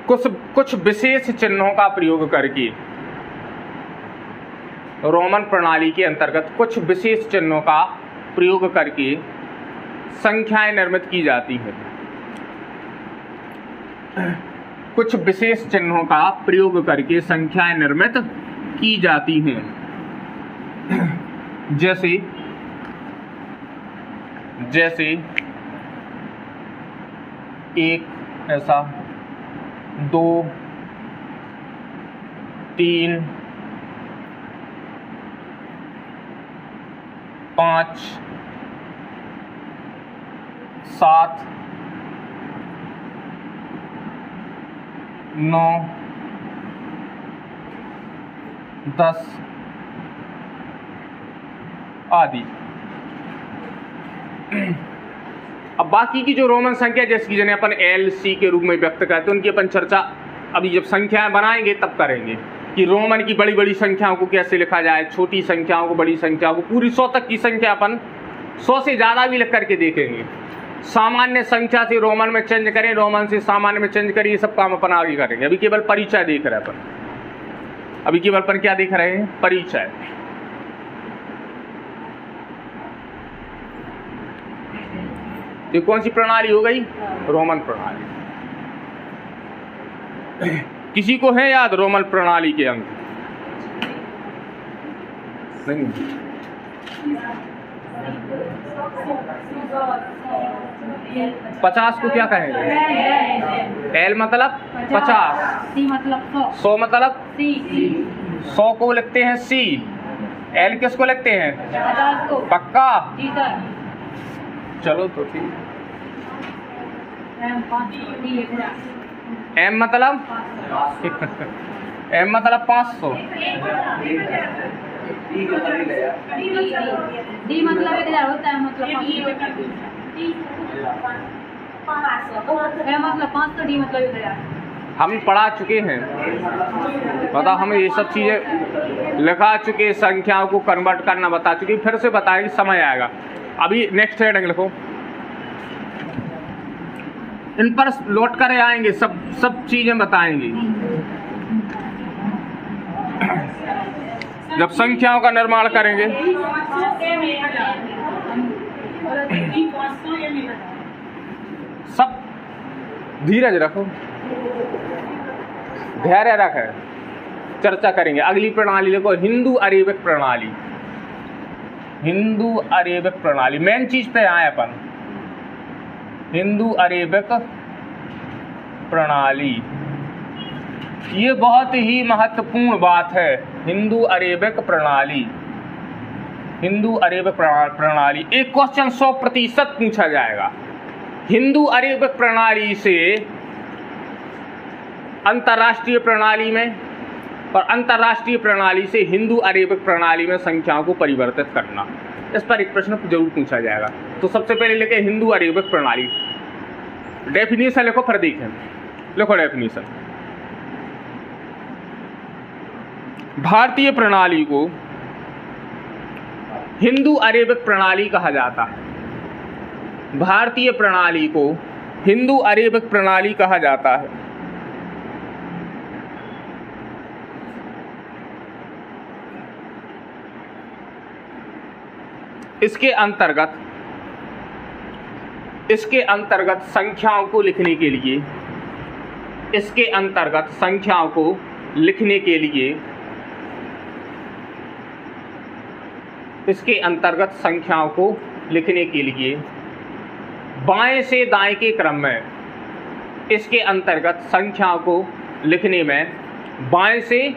कुछ विशेष चिन्हों का प्रयोग करके, रोमन प्रणाली के अंतर्गत कुछ विशेष चिन्हों का प्रयोग करके संख्याएं निर्मित की जाती हैं। कुछ विशेष चिन्हों का प्रयोग करके संख्याएं निर्मित की जाती हैं। जैसे 1 ऐसा, 2, 3, 5, 7, 9, 10 आदि। अब बाकी की जो रोमन संख्या, जैसे कि जिन्हें अपन LC के रूप में व्यक्त करते हैं, उनकी अपन चर्चा अभी जब संख्याएं बनाएंगे तब करेंगे कि रोमन की बड़ी बड़ी संख्याओं को कैसे लिखा जाए, छोटी संख्याओं को, बड़ी संख्याओं को, पूरी 100 तक की संख्या अपन 100 से ज़्यादा भी लिख करके देखेंगे। सामान्य संख्या से रोमन में चेंज करें, रोमन से सामान्य में चेंज करें, ये सब काम अपन आगे करेंगे। अभी केवल परिचय देख रहे हैं अपन। अभी केवल अपन क्या देख रहे हैं? परिचय। ये कौन सी प्रणाली हो गई? रोमन प्रणाली। किसी को है याद रोमन प्रणाली के अंक? नहीं। 50 को क्या कहेंगे? L मतलब 50, C मतलब 100 मतलब 100 को लिखते हैं C। L किसको लिखते हैं? 50 को। पक्का? जी सर। चलो तो ठीक। M मतलब M मतलब 500। D मतलब 1000 होता है, मतलब 500। M मतलब 500, D मतलब 1000। हम पढ़ा चुके हैं, पता हमें ये सब चीज़ें लिखा चुके, संख्याओं को कन्वर्ट करना बता चुके, फिर से बताएंगे, समय आएगा। अभी नेक्स्ट हेडिंग लिखो, इन पर लौट कर आएंगे, सब चीजें बताएंगे। जब संख्याओं का निर्माण करेंगे, सब धीरज रखो, धैर्य रखे, चर्चा करेंगे। अगली प्रणाली देखो, हिंदू अरेबिक प्रणाली। हिंदू अरेबिक प्रणाली मेन चीज पे आए अपन। हिंदू अरेबिक प्रणाली, ये बहुत ही महत्वपूर्ण बात है। हिंदू अरेबिक प्रणाली, हिंदू अरेबिक प्रणाली। एक क्वेश्चन 100% पूछा जाएगा। हिंदू अरेबिक प्रणाली से अंतर्राष्ट्रीय प्रणाली में और अंतर्राष्ट्रीय प्रणाली से हिंदू अरेबिक प्रणाली में संख्याओं को परिवर्तित करना, इस पर एक प्रश्न जरूर पूछा जाएगा। तो सबसे पहले लिखे हिंदू अरेबिक प्रणाली, डेफिनेशन लिखो, फिर देखें। लिखो डेफिनेशन। भारतीय प्रणाली को हिंदू अरेबिक प्रणाली कहा जाता है। भारतीय प्रणाली को हिंदू अरेबिक प्रणाली कहा जाता है। इसके अंतर्गत संख्याओं को लिखने के लिए, इसके अंतर्गत संख्याओं को लिखने के लिए, इसके अंतर्गत संख्याओं को लिखने के लिए बाएं से दाएं के क्रम में, इसके अंतर्गत संख्याओं को लिखने में बाएं से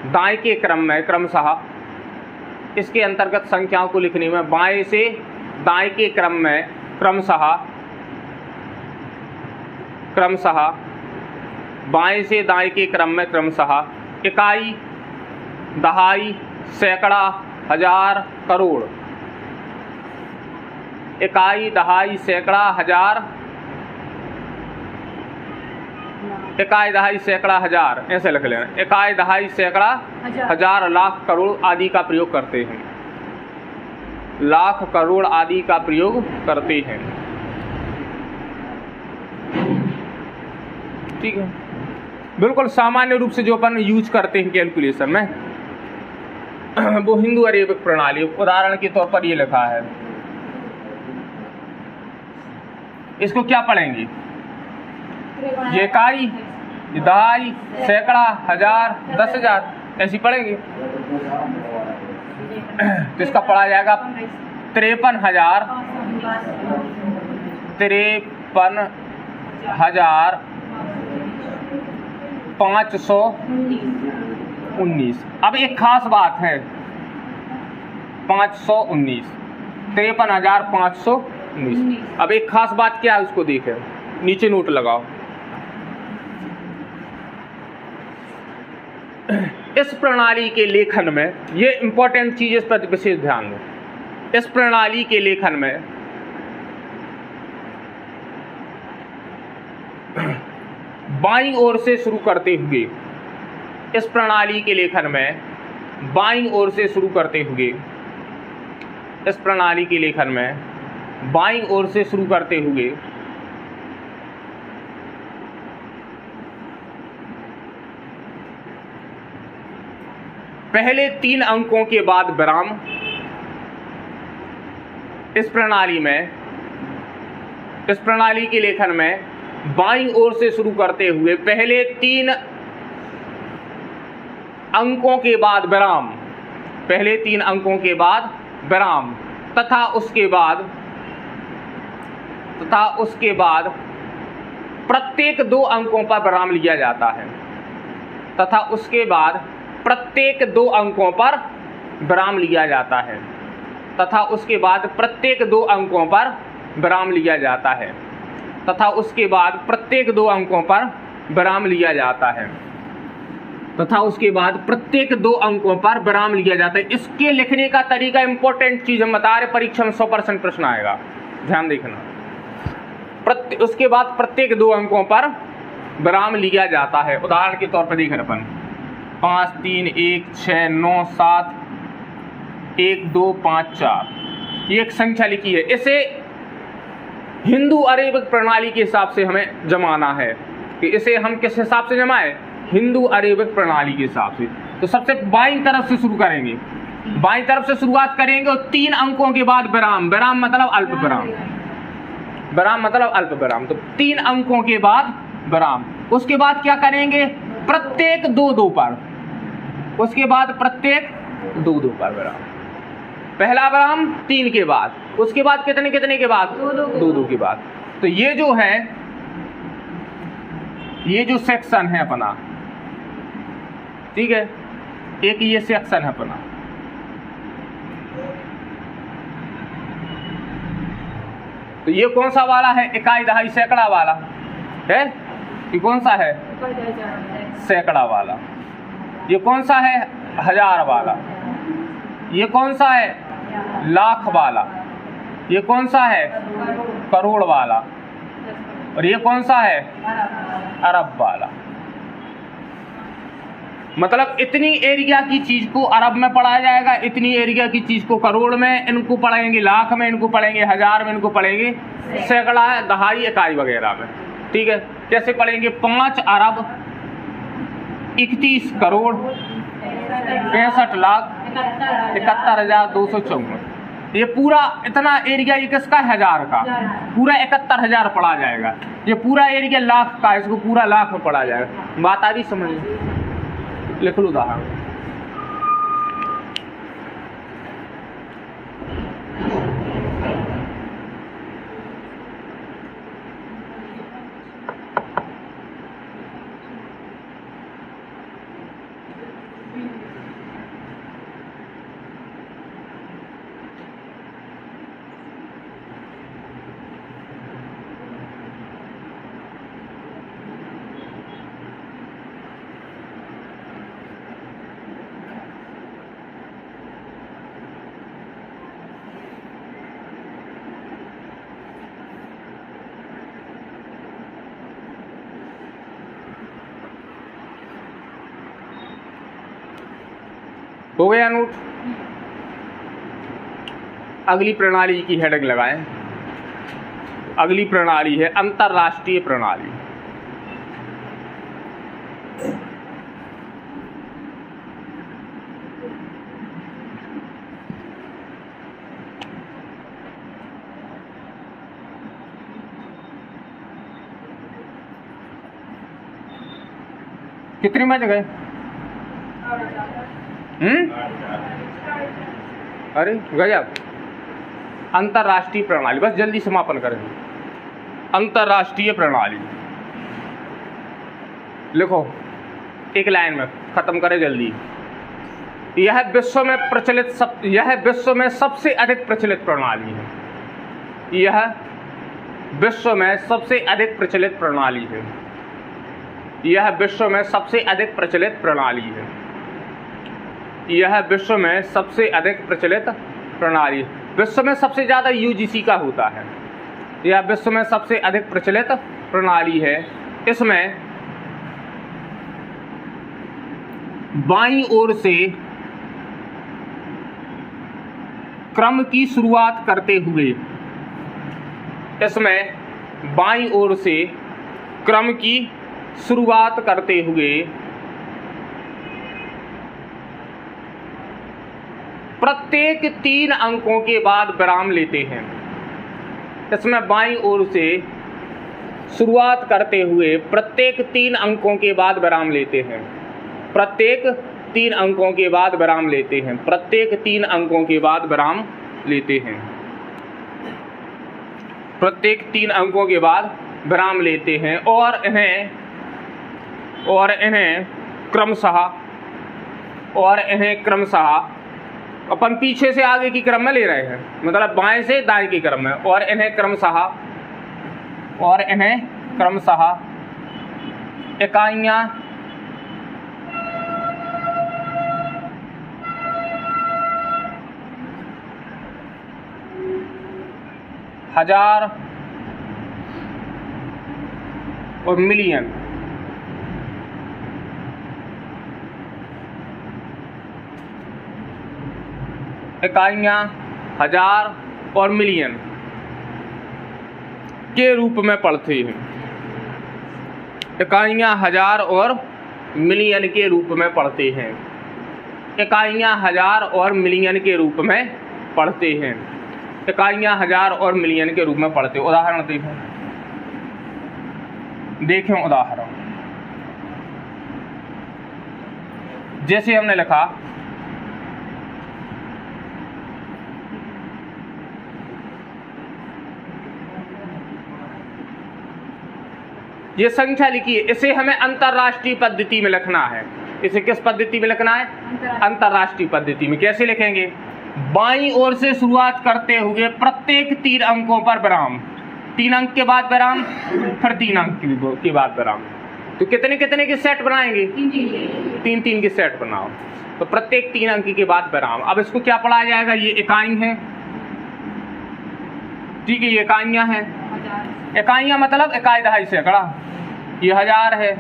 दाएं के क्रम में क्रमशः, इसके अंतर्गत संख्याओं को लिखने में बाएं से दाएं के क्रम में क्रमशः बाएं से दाएं के क्रम में क्रमशः इकाई, दहाई, सैकड़ा, हजार, करोड़, इकाई, दहाई, सैकड़ा, हजार, इकाई, दहाई, सैकड़ा, हजार, ऐसे लिख लेना। इकाई, दहाई, सैकड़ा, हजार, लाख, करोड़ आदि का प्रयोग करते हैं। लाख, करोड़ आदि का प्रयोग करते हैं। ठीक है, बिल्कुल सामान्य रूप से जो अपन यूज करते हैं कैलकुलेशन में, वो हिंदू अरेबिक प्रणाली। उदाहरण के तौर पर ये लिखा है, इसको क्या पढ़ेंगे? ये इकाई, दहाई, सैकड़ा, हजार, 10,000 ऐसी पढ़ेंगे। तो इसका पढ़ा जाएगा 53,519। अब एक खास बात है, 519, 53,519। अब एक खास बात क्या है उसको देखें, नीचे नोट लगाओ। इस प्रणाली के लेखन में, ये इंपॉर्टेंट चीज, इस पर विशेष ध्यान दो। इस प्रणाली के लेखन में बाईं ओर से शुरू करते हुए, इस प्रणाली के लेखन में बाईं ओर से शुरू करते हुए, इस प्रणाली के लेखन में बाईं ओर से शुरू करते हुए पहले 3 अंकों के बाद विराम, इस प्रणाली में, इस प्रणाली के लेखन में बाईं ओर से शुरू करते हुए पहले 3 अंकों के बाद विराम, पहले 3 अंकों के बाद विराम तथा उसके बाद प्रत्येक 2 अंकों पर विराम लिया जाता है, तथा उसके बाद प्रत्येक 2 अंकों पर विराम लिया जाता है, तथा उसके बाद प्रत्येक 2 अंकों पर विराम लिया जाता है, तथा उसके बाद प्रत्येक 2 अंकों पर विराम लिया जाता है, तथा उसके बाद प्रत्येक 2 अंकों पर विराम लिया जाता है। इसके लिखने का तरीका इंपॉर्टेंट चीज हम बता रहे, परीक्षा में 100% प्रश्न आएगा, ध्यान देखना। उसके बाद प्रत्येक 2 अंकों पर विराम लिया जाता है। उदाहरण के तौर पर देख रहे अपन 5, 3, 1, 6, 9, 7, 1, 2, 5, 4, ये एक संख्या लिखी है। इसे हिंदू अरेबिक प्रणाली के हिसाब से हमें जमाना है कि इसे हम किस हिसाब से जमाएं, हिंदू अरेबिक प्रणाली के हिसाब से। तो सबसे बाईं तरफ से शुरू करेंगे, बाईं तरफ से शुरुआत करेंगे और 3 अंकों के बाद विराम, विराम मतलब अल्प विराम, विराम मतलब अल्प विराम। तो 3 अंकों के बाद विराम, उसके बाद क्या करेंगे, प्रत्येक 2-2 पर, उसके बाद प्रत्येक 2-2 पर विराम। पहला विराम 3 के बाद, उसके बाद कितने कितने के बाद, 2-2 के बाद। तो ये जो है, ये जो सेक्शन है अपना, ठीक है, एक ये सेक्शन है अपना, तो ये कौन सा वाला है, इकाई दहाई सैकड़ा वाला है, ये कौन सा है, सैकड़ा वाला। ये कौन सा है, 1000 वाला। ये कौन सा है, लाख वाला। ये कौन सा है, करोड़ वाला। और ये कौन सा है, अरब वाला। मतलब इतनी एरिया की चीज को अरब में पढ़ाया जाएगा, इतनी एरिया की चीज को करोड़ में, इनको पढ़ेंगे लाख में, इनको पढ़ेंगे 1000 में, इनको पढ़ेंगे सैकड़ा, दहाई, इकाई वगैरह में। ठीक है, कैसे पढ़ेंगे, 5 अरब 31 करोड़ 65 लाख 71,254। ये पूरा इतना एरिया, ये किसका, 1000 का, पूरा 71,000 पढ़ा जाएगा। ये पूरा एरिया लाख का, इसको पूरा लाख में पढ़ा जाएगा। बात आ रही समझ में, लिख लो उदाहरण। हो गया नोट। अगली प्रणाली की हेडिंग लगाएं। अगली प्रणाली है अंतरराष्ट्रीय प्रणाली। कितनी बज गए? अरे गजब। अंतरराष्ट्रीय प्रणाली, बस जल्दी समापन करें। अंतरराष्ट्रीय प्रणाली लिखो एक लाइन में, खत्म करें जल्दी। यह विश्व में प्रचलित यह विश्व में सबसे अधिक प्रचलित प्रणाली है। यह विश्व में सबसे अधिक प्रचलित प्रणाली है। यह विश्व में सबसे अधिक प्रचलित प्रणाली है। यह विश्व में सबसे अधिक प्रचलित प्रणाली। विश्व में सबसे ज़्यादा यूजीसी का होता है। यह विश्व में सबसे अधिक प्रचलित प्रणाली है। इसमें बाईं ओर से क्रम की शुरुआत करते हुए, इसमें बाईं ओर से क्रम की शुरुआत करते हुए प्रत्येक 3 अंकों के बाद विराम लेते हैं। इसमें बाईं ओर से शुरुआत करते हुए प्रत्येक 3 अंकों के बाद विराम लेते हैं। प्रत्येक 3 अंकों के बाद विराम लेते हैं। प्रत्येक 3 अंकों के बाद विराम लेते हैं। प्रत्येक 3 अंकों के बाद विराम लेते हैं और इन्हें क्रमशः अपन पीछे से आगे की क्रम में ले रहे हैं, मतलब बाएं से दाएं की क्रम में, और इन्हें क्रमशः इकाइयां हजार और मिलियन इकाइयां हजार और मिलियन के रूप में पढ़ते हैं। इकाइयाँ हजार और मिलियन के रूप में पढ़ते हैं। इकाइयाँ हजार और मिलियन के रूप में पढ़ते हैं। इकाइयाँ हजार और मिलियन के रूप में पढ़ते हैं। उदाहरण देखें उदाहरण। जैसे हमने लिखा ये संख्या लिखी है, इसे हमें अंतरराष्ट्रीय पद्धति में लिखना है। इसे किस पद्धति में लिखना है? अंतरराष्ट्रीय पद्धति में। कैसे लिखेंगे? बाईं ओर से शुरुआत करते हुए प्रत्येक 3 अंकों पर विराम, 3 अंक के बाद विराम, फिर 3 अंक के बाद विराम। तो कितने कितने के सेट बनाएंगे? 3 के सेट बनाओ। तो प्रत्येक 3 अंक के बाद विराम। अब इसको क्या पढ़ा जाएगा? ये इकाई है, ठीक है, ये इकाइयाँ हैं। इकाइयाँ मतलब इकाई दहाई सैकड़ा, ये हजार है।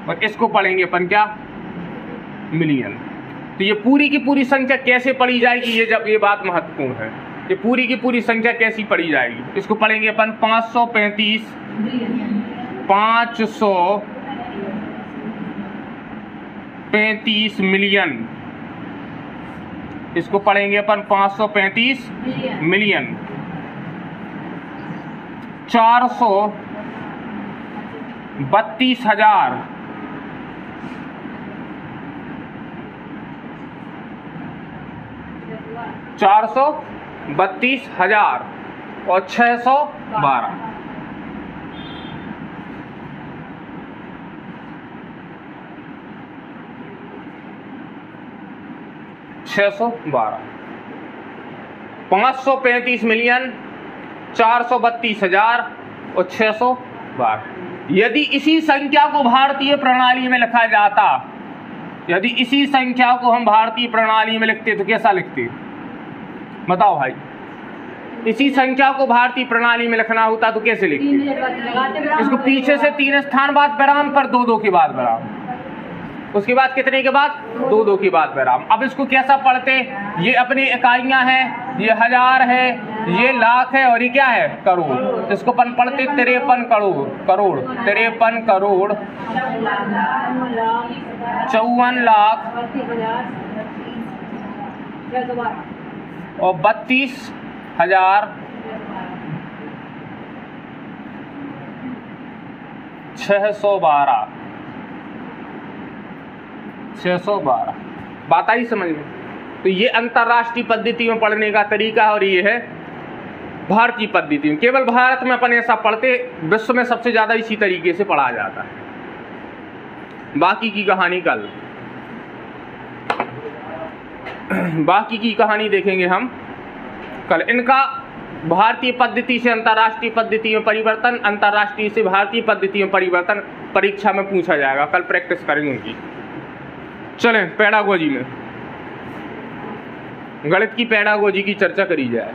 और इसको पढ़ेंगे अपन क्या? मिलियन। तो ये पूरी की पूरी संख्या कैसे पढ़ी जाएगी? ये बात महत्वपूर्ण है। ये पूरी की पूरी संख्या कैसी पढ़ी जाएगी? इसको पढ़ेंगे अपन 535 मिलियन। इसको पढ़ेंगे अपन 535 मिलियन। 432,000 432,000 और 612। 612। 535 मिलियन, 432,000 और 612। यदि इसी संख्या को भारतीय प्रणाली में लिखा जाता, यदि इसी संख्या को हम भारतीय प्रणाली में लिखते तो कैसा लिखते? बताओ भाई। इसी संख्या को भारतीय प्रणाली में लिखना होता तो कैसे लिखते? इसको पीछे से 3 स्थान बाद विराम, पर 2 के बाद विराम, उसके बाद कितने के बाद? 2 के बाद विराम। अब इसको कैसा पढ़ते? ये अपनी इकाइयाँ हैं, ये हजार है, ये लाख है, और ये क्या है? करोड़। इसको अपन पढ़ते 53 करोड़, 53 करोड़ 54 लाख और 32,000 612। बात आई समझ में? तो ये अंतरराष्ट्रीय पद्धति में पढ़ने का तरीका है, और ये है भारतीय पद्धति में। केवल भारत में अपन ऐसा पढ़ते, विश्व में सबसे ज्यादा इसी तरीके से पढ़ा जाता है। बाकी की कहानी कल, बाकी की कहानी देखेंगे हम कल। इनका भारतीय पद्धति से अंतरराष्ट्रीय पद्धति में परिवर्तन, अंतरराष्ट्रीय से भारतीय पद्धति में परिवर्तन परीक्षा में पूछा जाएगा। कल प्रैक्टिस करेंगे उनकी। चलें पेडागोजी में, गणित की पेडागोजी की चर्चा करी जाए।